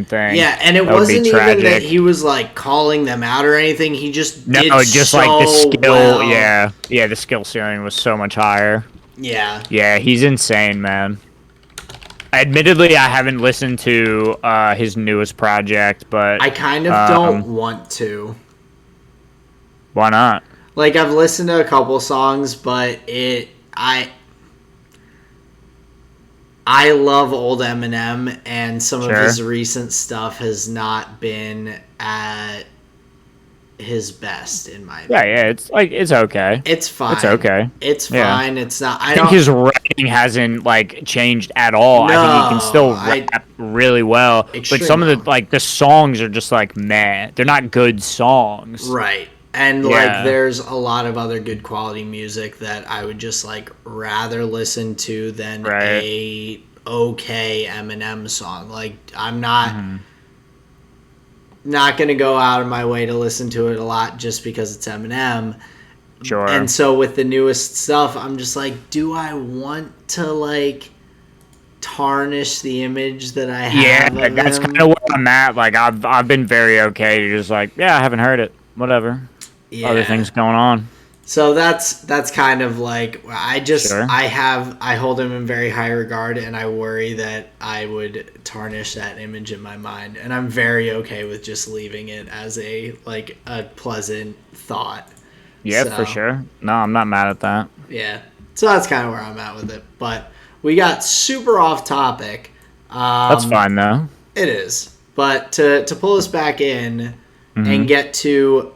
thing. Yeah, and it wasn't even that he was like calling them out or anything. He just did just so like the skill. Well. Yeah, the skill ceiling was so much higher. Yeah, he's insane, man. Admittedly, I haven't listened to his newest project, but I kind of don't want to. Why not? Like, I've listened to a couple songs, but I love old Eminem, and some of his recent stuff has not been at his best, in my opinion. Yeah, it's like, it's okay. It's fine. It's okay. It's fine. It's not... I think his writing hasn't, like, changed at all. No, I think he can still rap really well. But some of the, like, the songs are just, like, meh. They're not good songs. Right. And, like, there's a lot of other good quality music that I would just, like, rather listen to than a okay Eminem song. Like, I'm not going to go out of my way to listen to it a lot just because it's Eminem. Sure. And so with the newest stuff, I'm just like, do I want to, like, tarnish the image that I have of that's him? kind of where I'm at. Like, I've been very okay to just, like, I haven't heard it. Whatever. Yeah. Other things going on. So that's kind of like, I hold him in very high regard, and I worry that I would tarnish that image in my mind, and I'm very okay with just leaving it as a pleasant thought. Yeah, for sure. No, I'm not mad at that. Yeah. So that's kind of where I'm at with it. But we got super off topic. That's fine though. It is. But to pull us back in and get to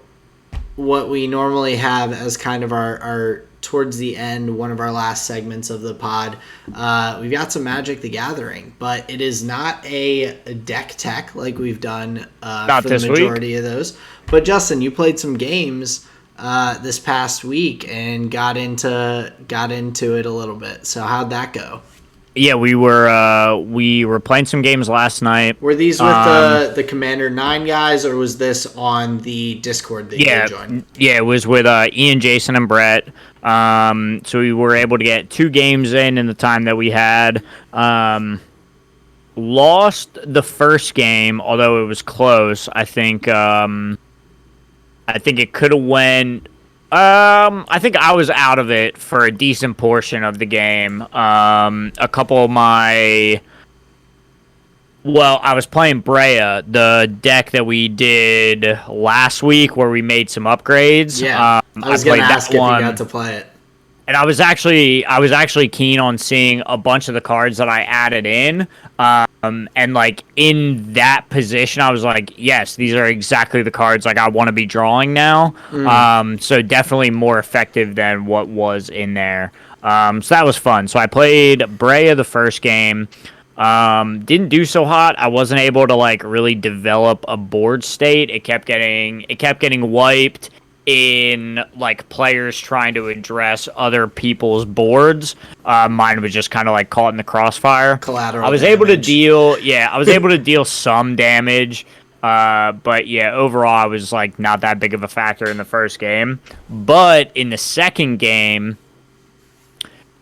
what we normally have as kind of our towards the end, one of our last segments of the pod, we've got some Magic the Gathering, but it is not a deck tech like we've done for the majority of those. But Justin, you played some games this past week and got into it a little bit. So how'd that go? Yeah, we were playing some games last night. Were these with the Commander 9 guys, or was this on the Discord that you joined? Yeah, it was with Ian, Jason, and Brett. So we were able to get 2 games in the time that we had. Lost the first game, although it was close. I think it could have went... I think I was out of it for a decent portion of the game. A couple of my... Well, I was playing Brea, the deck that we did last week where we made some upgrades. Yeah, I was going to ask if you got to play it. And I was actually keen on seeing a bunch of the cards that I added in. And like in that position, I was like, yes, these are exactly the cards like I want to be drawing now. So definitely more effective than what was in there. So that was fun. So I played Brea the first game. Didn't do so hot. I wasn't able to like really develop a board state. It kept getting wiped in like players trying to address other people's boards. Mine was just kind of like caught in the crossfire. Collateral I was damage. able to deal, yeah, I was able to deal some damage. But yeah, overall, I was like not that big of a factor in the first game. But in the second game,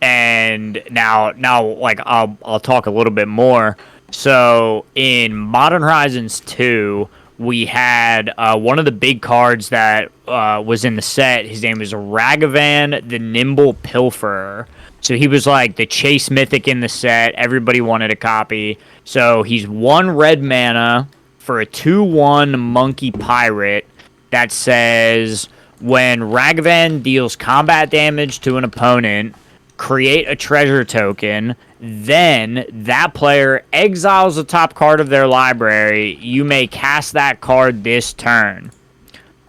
and now like I'll talk a little bit more. So in Modern Horizons 2, we had one of the big cards that was in the set. His name was Ragavan the Nimble Pilferer. So he was like the chase mythic in the set. Everybody wanted a copy. So he's 1 red mana for a 2/1 monkey pirate that says when Ragavan deals combat damage to an opponent, create a treasure token, then that player exiles the top card of their library. You may cast that card this turn.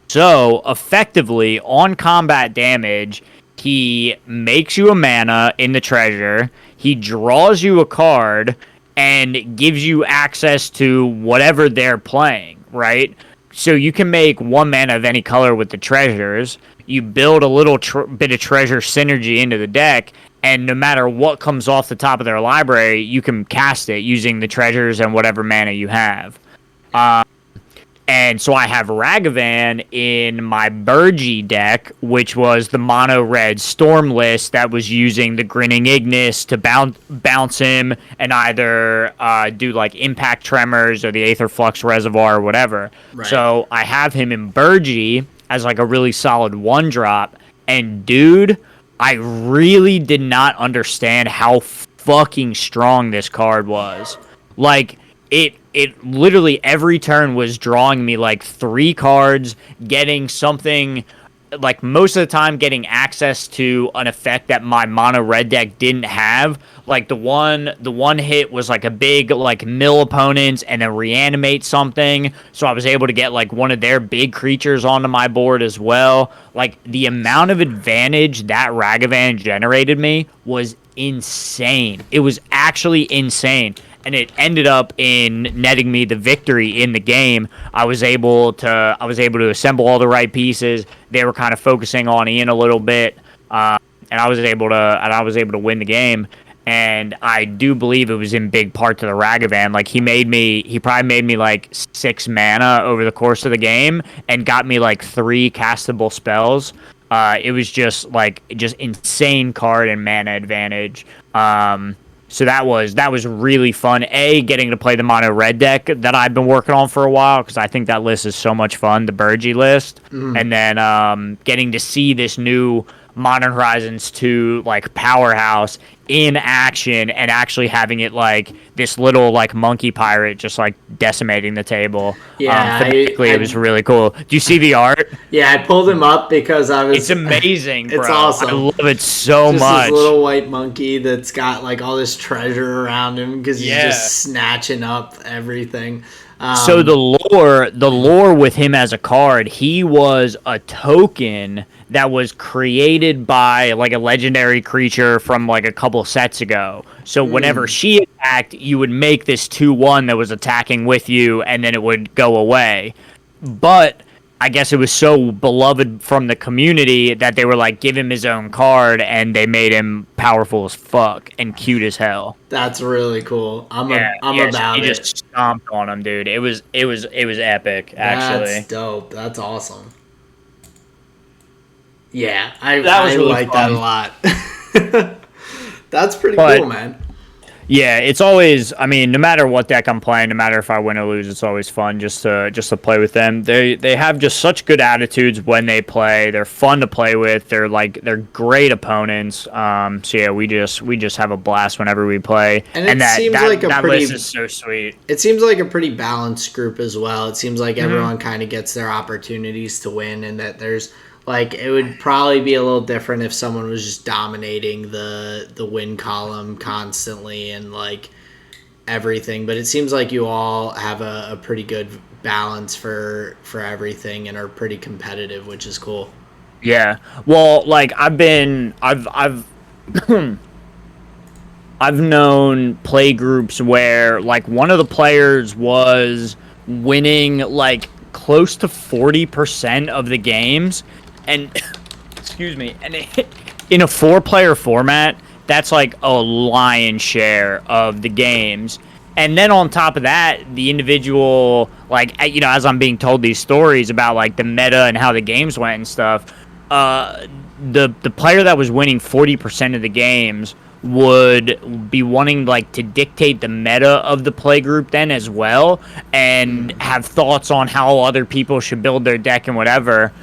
So, effectively, on combat damage, he makes you a mana in the treasure, he draws you a card, and gives you access to whatever they're playing, right? So you can make 1 mana of any color with the treasures. You build a little bit of treasure synergy into the deck, and no matter what comes off the top of their library, you can cast it using the treasures and whatever mana you have. And so I have Ragavan in my Burgy deck, which was the mono red storm list that was using the Grinning Ignis to bounce him and either do like Impact Tremors or the Aether Flux Reservoir or whatever. Right. So I have him in Burgy as like a really solid 1-drop. And dude, I really did not understand how fucking strong this card was. Like, it literally every turn was drawing me like 3 cards, getting something, like most of the time getting access to an effect that my mono red deck didn't have. Like the one hit was like a big like mill opponents and then reanimate something. So I was able to get like one of their big creatures onto my board as well. Like the amount of advantage that Ragavan generated me was insane. It was actually insane. And it ended up in netting me the victory in the game. I was able to assemble all the right pieces. They were kind of focusing on Ian a little bit, and I was able to win the game. And I do believe it was in big part to the Ragavan. Like he probably made me like 6 mana over the course of the game and got me like 3 castable spells. It was just insane card and mana advantage. So that was really fun. Getting to play the mono red deck that I've been working on for a while because I think that list is so much fun, the Burgy list. And then getting to see this new Modern Horizons 2 like powerhouse in action and actually having it like this little like monkey pirate just like decimating the table. Yeah, it was really cool. Do you see the art? Yeah, I pulled him up because I was. It's amazing, bro. It's awesome. I love it so just much. This little white monkey that's got like all this treasure around him because he's just snatching up everything. So the lore with him as a card, he was a token that was created by like a legendary creature from like a couple sets ago. So whenever she attacked, you would make this 2/1 that was attacking with you, and then it would go away. But I guess it was so beloved from the community that they were like, give him his own card, and they made him powerful as fuck and cute as hell. That's really cool. I'm about it. He just stomped on him, dude. It was epic, actually. That's dope. That's awesome. Yeah, I really like that a lot. That's pretty cool, man. Yeah, it's always, I mean, no matter what deck I'm playing, no matter if I win or lose, it's always fun just to play with them. They have just such good attitudes when they play. They're fun to play with. They're great opponents. So yeah, we just have a blast whenever we play. And that list is so sweet. It seems like a pretty balanced group as well. It seems like everyone kind of gets their opportunities to win, and that there's Like, it would probably be a little different if someone was just dominating the win column constantly and, like, everything. But it seems like you all have a pretty good balance for everything and are pretty competitive, which is cool. Yeah. Well, like I've I've known play groups where like one of the players was winning like close to 40% of the games, and excuse me, and in a four-player format, that's like a lion's share of the games. And then on top of that, the individual, like, as I'm being told these stories about like the meta and how the games went and stuff, the player that was winning 40% of the games would be wanting like to dictate the meta of the play group then as well, and have thoughts on how other people should build their deck and whatever.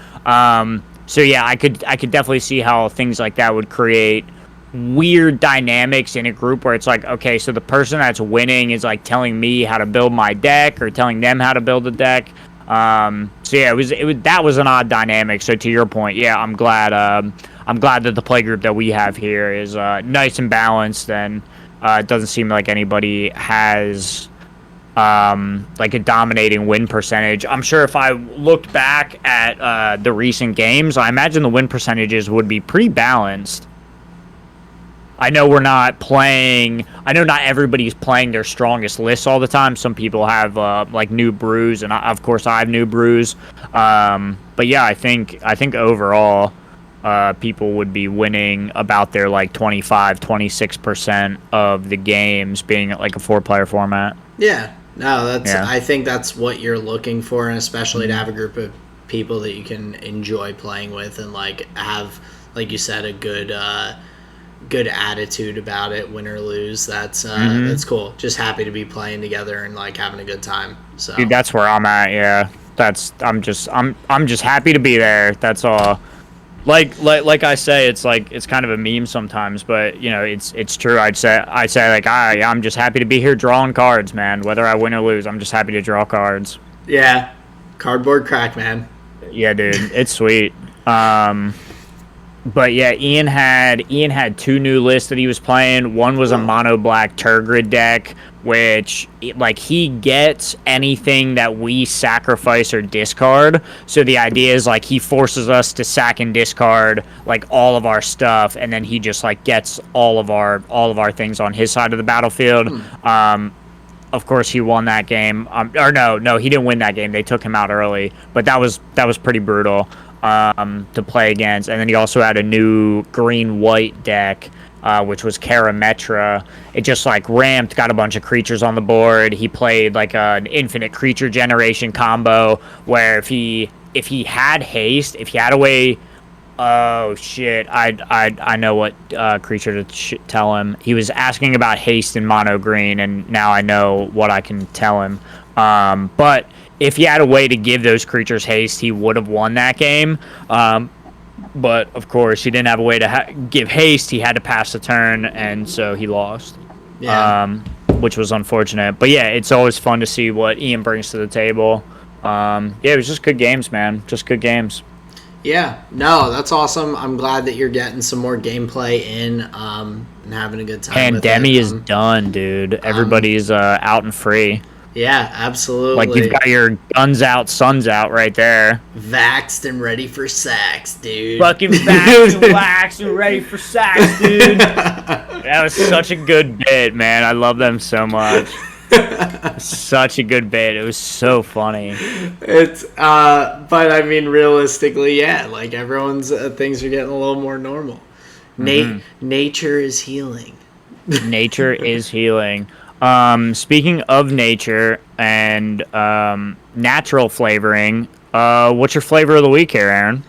So yeah, I could definitely see how things like that would create weird dynamics in a group where it's like, okay, so the person that's winning is like telling me how to build my deck or telling them how to build the deck. So yeah, it was that was an odd dynamic. So to your point, yeah, I'm glad that the play group that we have here is nice and balanced, and it doesn't seem like anybody has like a dominating win percentage. I'm sure if I looked back at the recent games, I imagine the win percentages would be pretty balanced. I know we're not playing. I know not everybody's playing their strongest lists all the time. Some people have like new brews, and of course I have new brews. But yeah, I think overall, people would be winning about their like 26% of the games being like a 4-player format. Yeah, no, that's. Yeah. I think that's what you're looking for, and especially to have a group of people that you can enjoy playing with and like have, like you said, a good attitude about it, win or lose. That's cool. Just happy to be playing together and like having a good time. So Dude, that's where I'm at. Yeah, I'm just happy to be there. That's all. Like I say, it's like it's kind of a meme sometimes, but it's true. I'd say like I'm just happy to be here drawing cards, man. Whether I win or lose, I'm just happy to draw cards. yeah, cardboard crack, man. Yeah, dude, it's sweet. But yeah, Ian had 2 new lists that he was playing. One was a mono black Turgid deck, which like he gets anything that we sacrifice or discard. So the idea is like he forces us to sack and discard like all of our stuff, and then he just like gets all of our things on his side of the battlefield. Of course, he won that game. Or no, he didn't win that game. They took him out early, but that was pretty brutal to play against. And then he also had a new green-white deck, which was Karametra. It just like ramped, got a bunch of creatures on the board. He played like an infinite creature generation combo where if he had haste, if he had a way. Oh shit! I know what creature to tell him. He was asking about haste in mono green, and now I know what I can tell him. But if he had a way to give those creatures haste, he would have won that game. But of course, he didn't have a way to give haste. He had to pass the turn, and so he lost. Yeah. Which was unfortunate. But yeah, it's always fun to see what Ian brings to the table. Yeah, it was just good games, man. Just good games. Yeah, no, that's awesome. I'm glad that you're getting some more gameplay in and having a good time. Pandemic is done, dude. Everybody's out and free. Yeah, absolutely. Like, you've got your guns out, suns out right there. Vaxxed and ready for sacks, dude. Fucking vaxxed and waxed and ready for sacks, dude. That was such a good bit, man. I love them so much. Such a good bit. It was so funny. It's but I mean, realistically, yeah, like everyone's things are getting a little more normal. Nature is healing. Nature is healing. Speaking of nature and natural flavoring, what's your flavor of the week here, Aaron?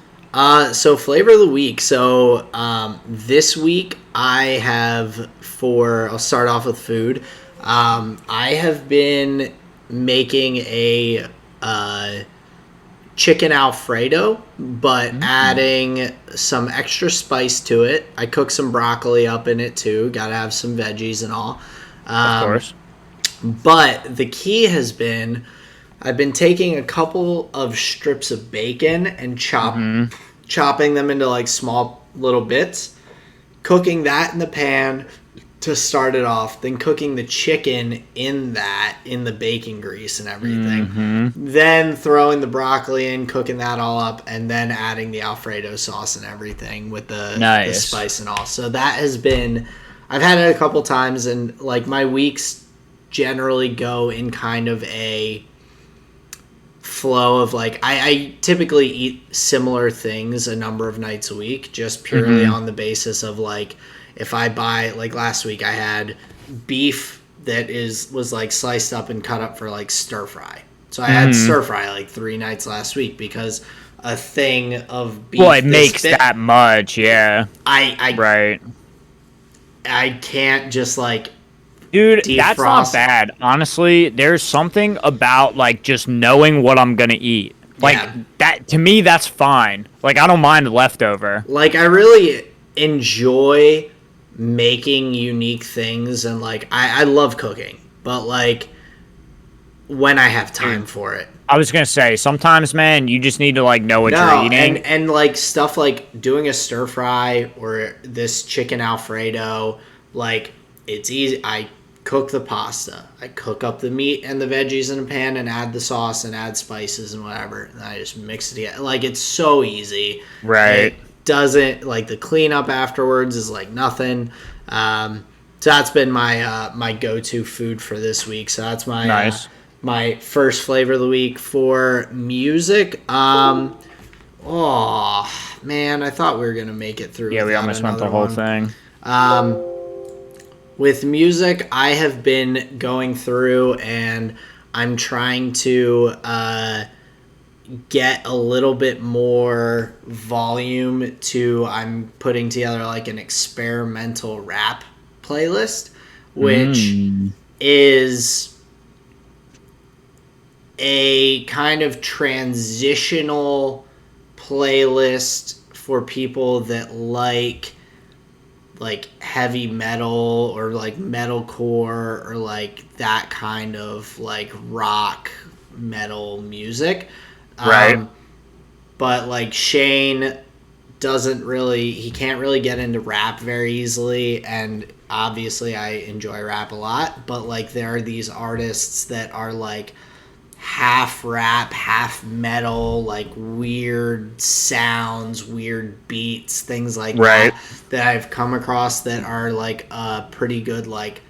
So flavor of the week. So this week I have I'll start off with food. I have been making a chicken Alfredo, but adding some extra spice to it. I cook some broccoli up in it too. Gotta have some veggies and all. Of course. But the key has been I've been taking a couple of strips of bacon and chopping them into like small little bits, cooking that in the pan to start it off, then cooking the chicken in the bacon grease and everything, then throwing the broccoli in, cooking that all up, and then adding the Alfredo sauce and everything with the spice and all. So that has been, I've had it a couple times, and like my weeks generally go in kind of a flow of like I typically eat similar things a number of nights a week, just purely on the basis of like, if I buy, like last week I had beef that was like sliced up and cut up for like stir fry. So I had stir fry like 3 nights last week because a thing of beef. Well, it makes that much, yeah. I can't just like, dude, defrost. That's not bad. Honestly, there's something about like just knowing what I'm gonna eat. Like that to me, that's fine. Like I don't mind the leftover. Like I really enjoy making unique things, and like I love cooking, but like when I have time for it. I was gonna say, sometimes, man, you just need to like know what you're eating. And like stuff like doing a stir fry or this chicken Alfredo, like it's easy. I cook the pasta, I cook up the meat and the veggies in a pan and add the sauce and add spices and whatever, and I just mix it together. Like it's so easy, right? Doesn't like the cleanup afterwards is like nothing. So that's been my go-to food for this week. So that's my my first flavor of the week. For music, oh man, I thought we were gonna make it through. Yeah, we almost went the whole thing. With music, I have been going through and I'm trying to get a little bit more volume to, I'm putting together like an experimental rap playlist, which is a kind of transitional playlist for people that like heavy metal or like metalcore or like that kind of like rock metal music. Right. But like Shane he can't really get into rap very easily, and obviously I enjoy rap a lot, but like there are these artists that are like half rap, half metal, like weird sounds, weird beats, things like that I've come across that are like a pretty good like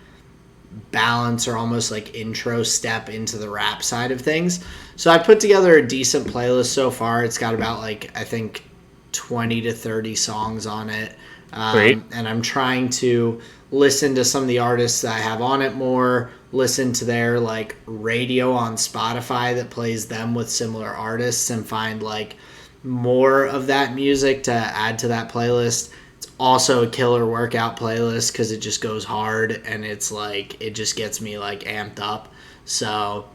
balance or almost like intro step into the rap side of things. So I put together a decent playlist so far. It's got about like I think 20 to 30 songs on it. And I'm trying to listen to some of the artists that I have on it more, listen to their like radio on Spotify that plays them with similar artists, and find like more of that music to add to that playlist. It's also a killer workout playlist because it just goes hard and it's like it just gets me like amped up. So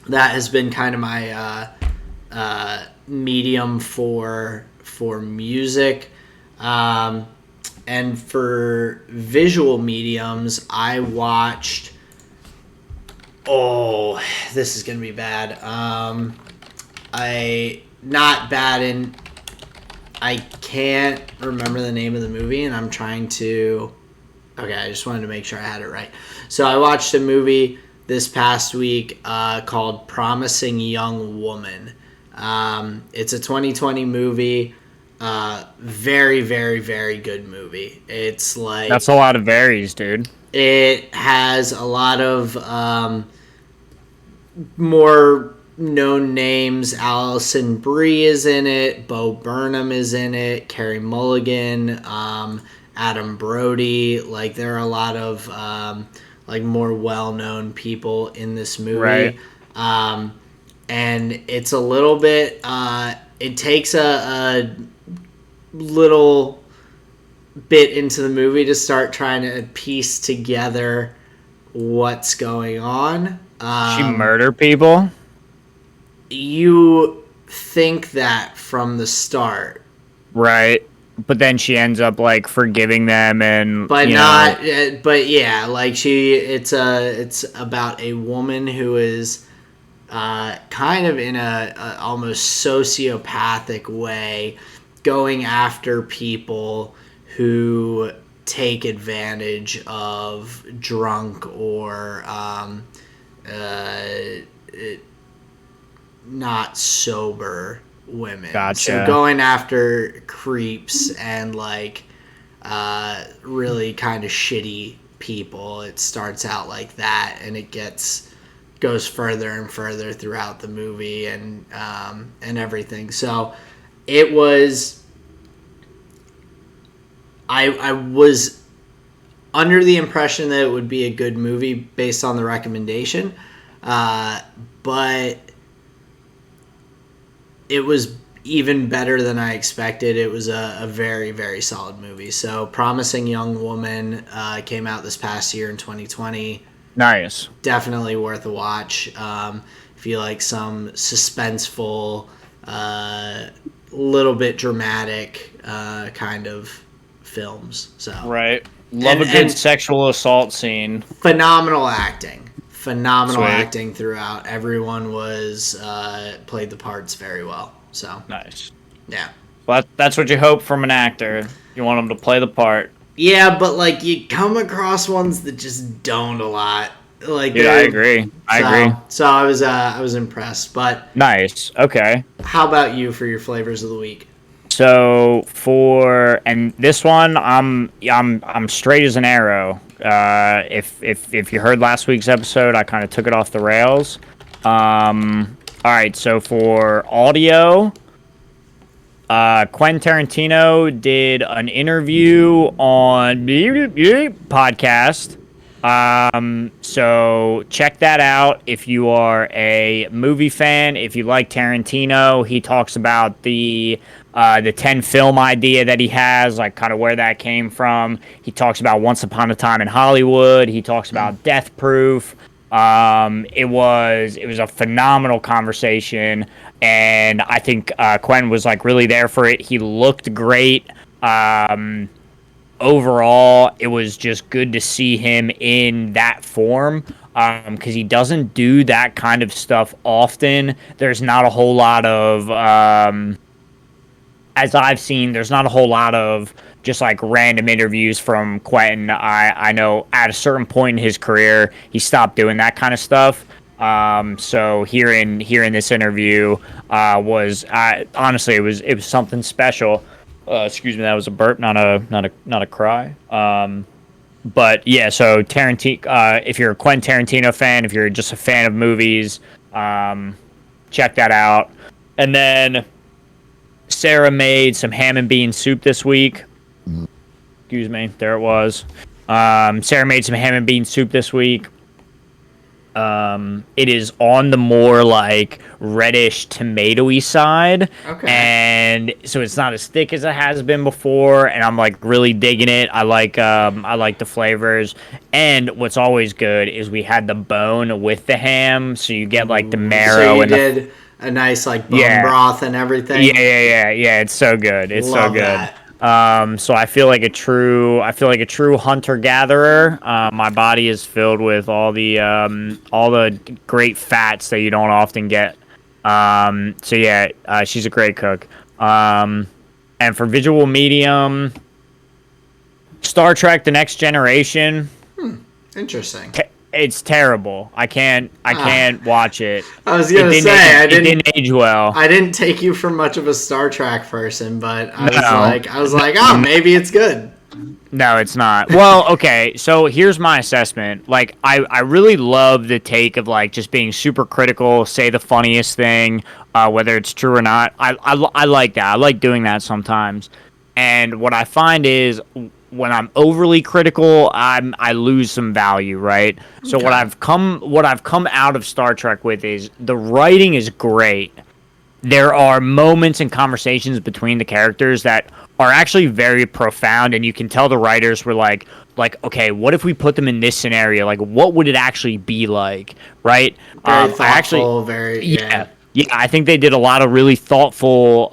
that has been kind of my medium for music. And for visual mediums, I watched... Oh, this is going to be bad. I can't remember the name of the movie, and I'm trying to... Okay, I just wanted to make sure I had it right. So I watched a movie this past week called Promising Young Woman. It's a 2020 movie. Very, very, very good movie. It's like... That's a lot of varies, dude. It has a lot of more known names. Alison Brie is in it. Bo Burnham is in it. Carey Mulligan. Adam Brody. Like, there are a lot of like more well-known people in this movie. Right. And it's a little bit... it takes a little bit into the movie to start trying to piece together what's going on. She murder people? You think that from the start. Right. But then she ends up like forgiving them and but not know. But yeah, like it's about a woman who is kind of in a almost sociopathic way going after people who take advantage of drunk or not sober women. Gotcha. So going after creeps and like really kind of shitty people. It starts out like that, and it goes further and further throughout the movie and everything. So it was. I was under the impression that it would be a good movie based on the recommendation, but it was even better than I expected. It was a very, very solid movie. So Promising Young Woman came out this past year in 2020. Nice. Definitely worth a watch. If you like some suspenseful, little bit dramatic kind of films. So Right. Love a good sexual assault scene. Phenomenal acting. Phenomenal Sweet. acting throughout. Everyone was played the parts very well. So Nice. yeah. Well, that's what you hope from an actor. You want him to play the part. Yeah, but like you come across ones that just don't a lot. Like, Dude, I agree. I agree. So I was impressed. But Nice. Okay. how about you for your flavors of the week? So and this one, I'm straight as an arrow. If you heard last week's episode, I kind of took it off the rails. All right. So for audio, Quentin Tarantino did an interview on podcast. So check that out if you are a movie fan. If you like Tarantino, he talks about the 10 film idea that he has, like kind of where that came from. He talks about Once Upon a Time in Hollywood. He talks about Death Proof. It was a phenomenal conversation, and I think Quentin was like really there for it. He looked great. Overall, it was just good to see him in that form, because he doesn't do that kind of stuff often. There's not a whole lot of, as I've seen, there's not a whole lot of just like random interviews from Quentin. I know at a certain point in his career, he stopped doing that kind of stuff. So hearing this interview was honestly it was something special. Excuse me, that was a burp, not a cry. But yeah, so Tarantino. If you're a Quentin Tarantino fan, if you're just a fan of movies, check that out. And then Sarah made some ham and bean soup this week. Excuse me, there it was. Sarah made some ham and bean soup this week. It is on the more like reddish tomatoey side. Okay. And so it's not as thick as it has been before, and I'm like really digging it. I like the flavors. And what's always good is we had the bone with the ham, so you get like the marrow. So you and did a nice like bone broth and everything. Yeah. It's so good. It's Love so good. that. So I feel like a true hunter gatherer. My body is filled with all the great fats that you don't often get. So yeah, she's a great cook. And for visual medium, Star Trek: The Next Generation. Interesting. It's terrible. I can't watch it. I was gonna say it didn't age well. I didn't take you for much of a Star Trek person, but I was like, oh, maybe it's good. No, it's not. Well, okay, so here's my assessment. Like, I really love the take of, like, just being super critical, say the funniest thing, whether it's true or not. I like that. I like doing that sometimes. And what I find is when I'm overly critical, I lose some value, right? Okay. So what I've come out of Star Trek with is the writing is great. There are moments and conversations between the characters that are actually very profound, and you can tell the writers were like, okay, what if we put them in this scenario? Like, what would it actually be like, right? Very thoughtful, yeah, I think they did a lot of really thoughtful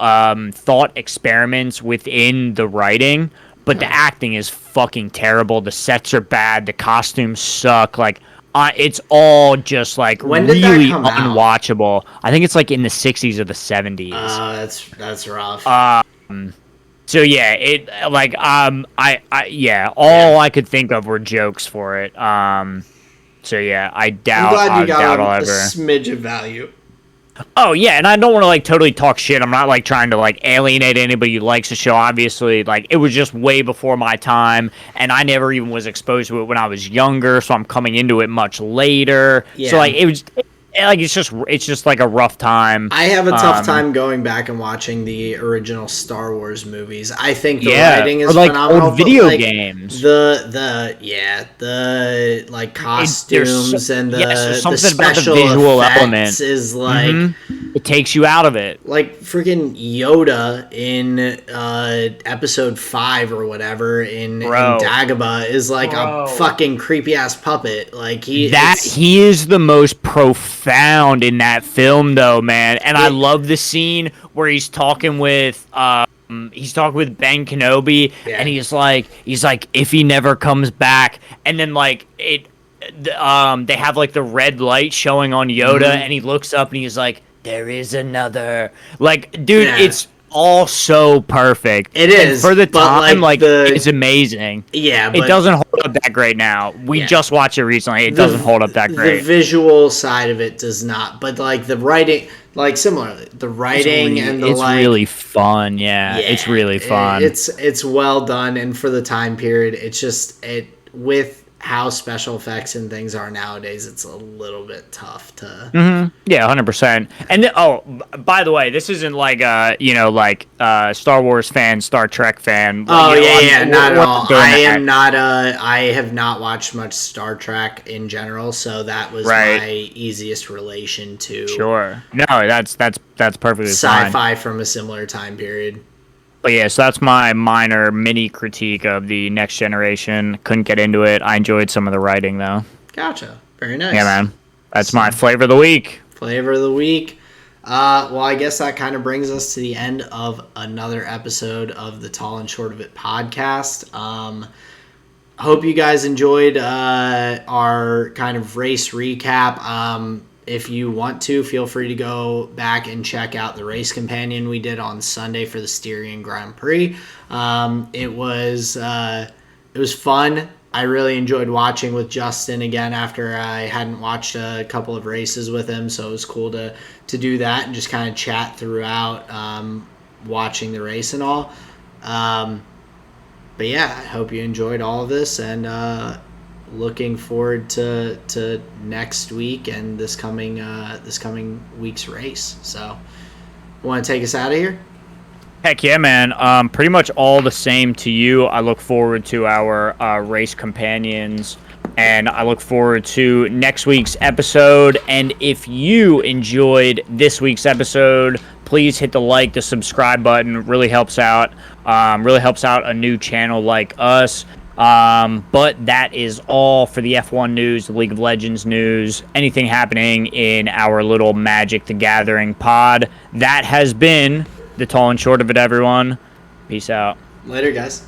thought experiments within the writing, but the acting is fucking terrible. The sets are bad. The costumes suck. Like, it's all just like really unwatchable. I think it's like in the 60s or the 70s. That's rough. So yeah, I could think of were jokes for it. So yeah, I I'm doubt glad you I got doubt I'll a ever. smidge of value. Oh yeah, and I don't want to like totally talk shit. I'm not like trying to like alienate anybody who likes the show. Obviously, like it was just way before my time, and I never even was exposed to it when I was younger. So I'm coming into it much later. Yeah. So like it's just like a rough time. I have a tough time going back and watching the original Star Wars movies. I think the Yeah, writing is or like phenomenal. old video like, games. The like costumes and there's the something about the special visual effects element is like it takes you out of it. like freaking Yoda in episode 5 or whatever in Dagobah is like a fucking creepy ass puppet. Like he is the most profound in that film though, man. And I love the scene where he's talking with Ben Kenobi, and he's like if he never comes back, and then like they have like the red light showing on Yoda, and he looks up and he's like, there is another. Like, dude, it's all so perfect. It is. And for the time, it's amazing. Yeah, but it doesn't hold up that great now. We just watched it recently. It doesn't hold up that great. The visual side of it does not, but like the writing, like similarly, the writing it's really fun. Yeah, it's really fun. It's well done, and for the time period, it's just with how special effects and things are nowadays, it's a little bit tough to. Yeah, 100%. And by the way, this isn't like Star Wars fan, Star Trek fan. Not at all. I have not watched much Star Trek in general, so that was my easiest relation to. Sure. No, that's perfectly sci-fi fine. From a similar time period. But yeah, so that's my minor mini critique of the Next Generation. Couldn't get into it. I enjoyed some of the writing, though. Gotcha. Very nice. Yeah, man. That's my flavor of the week. Flavor of the week. Well, I guess that kind of brings us to the end of another episode of the Tall and Short of It podcast. Hope you guys enjoyed our kind of race recap. If you want to, feel free to go back and check out the race companion we did on Sunday for the Styrian Grand Prix. It was fun. I really enjoyed watching with Justin again after I hadn't watched a couple of races with him, so it was cool to do that and just kind of chat throughout watching the race and all. But yeah, I hope you enjoyed all of this, and looking forward to next week and this coming week's race. So, want to take us out of here? Heck yeah, man. Pretty much all the same to you. I look forward to our race companions, and I look forward to next week's episode. And if you enjoyed this week's episode, please hit the subscribe button. Really helps out. Really helps out a new channel like us. But that is all for the F1 news, the League of Legends news, anything happening in our little Magic the Gathering pod. That has been the Tall and Short of It, everyone. Peace out. Later, guys.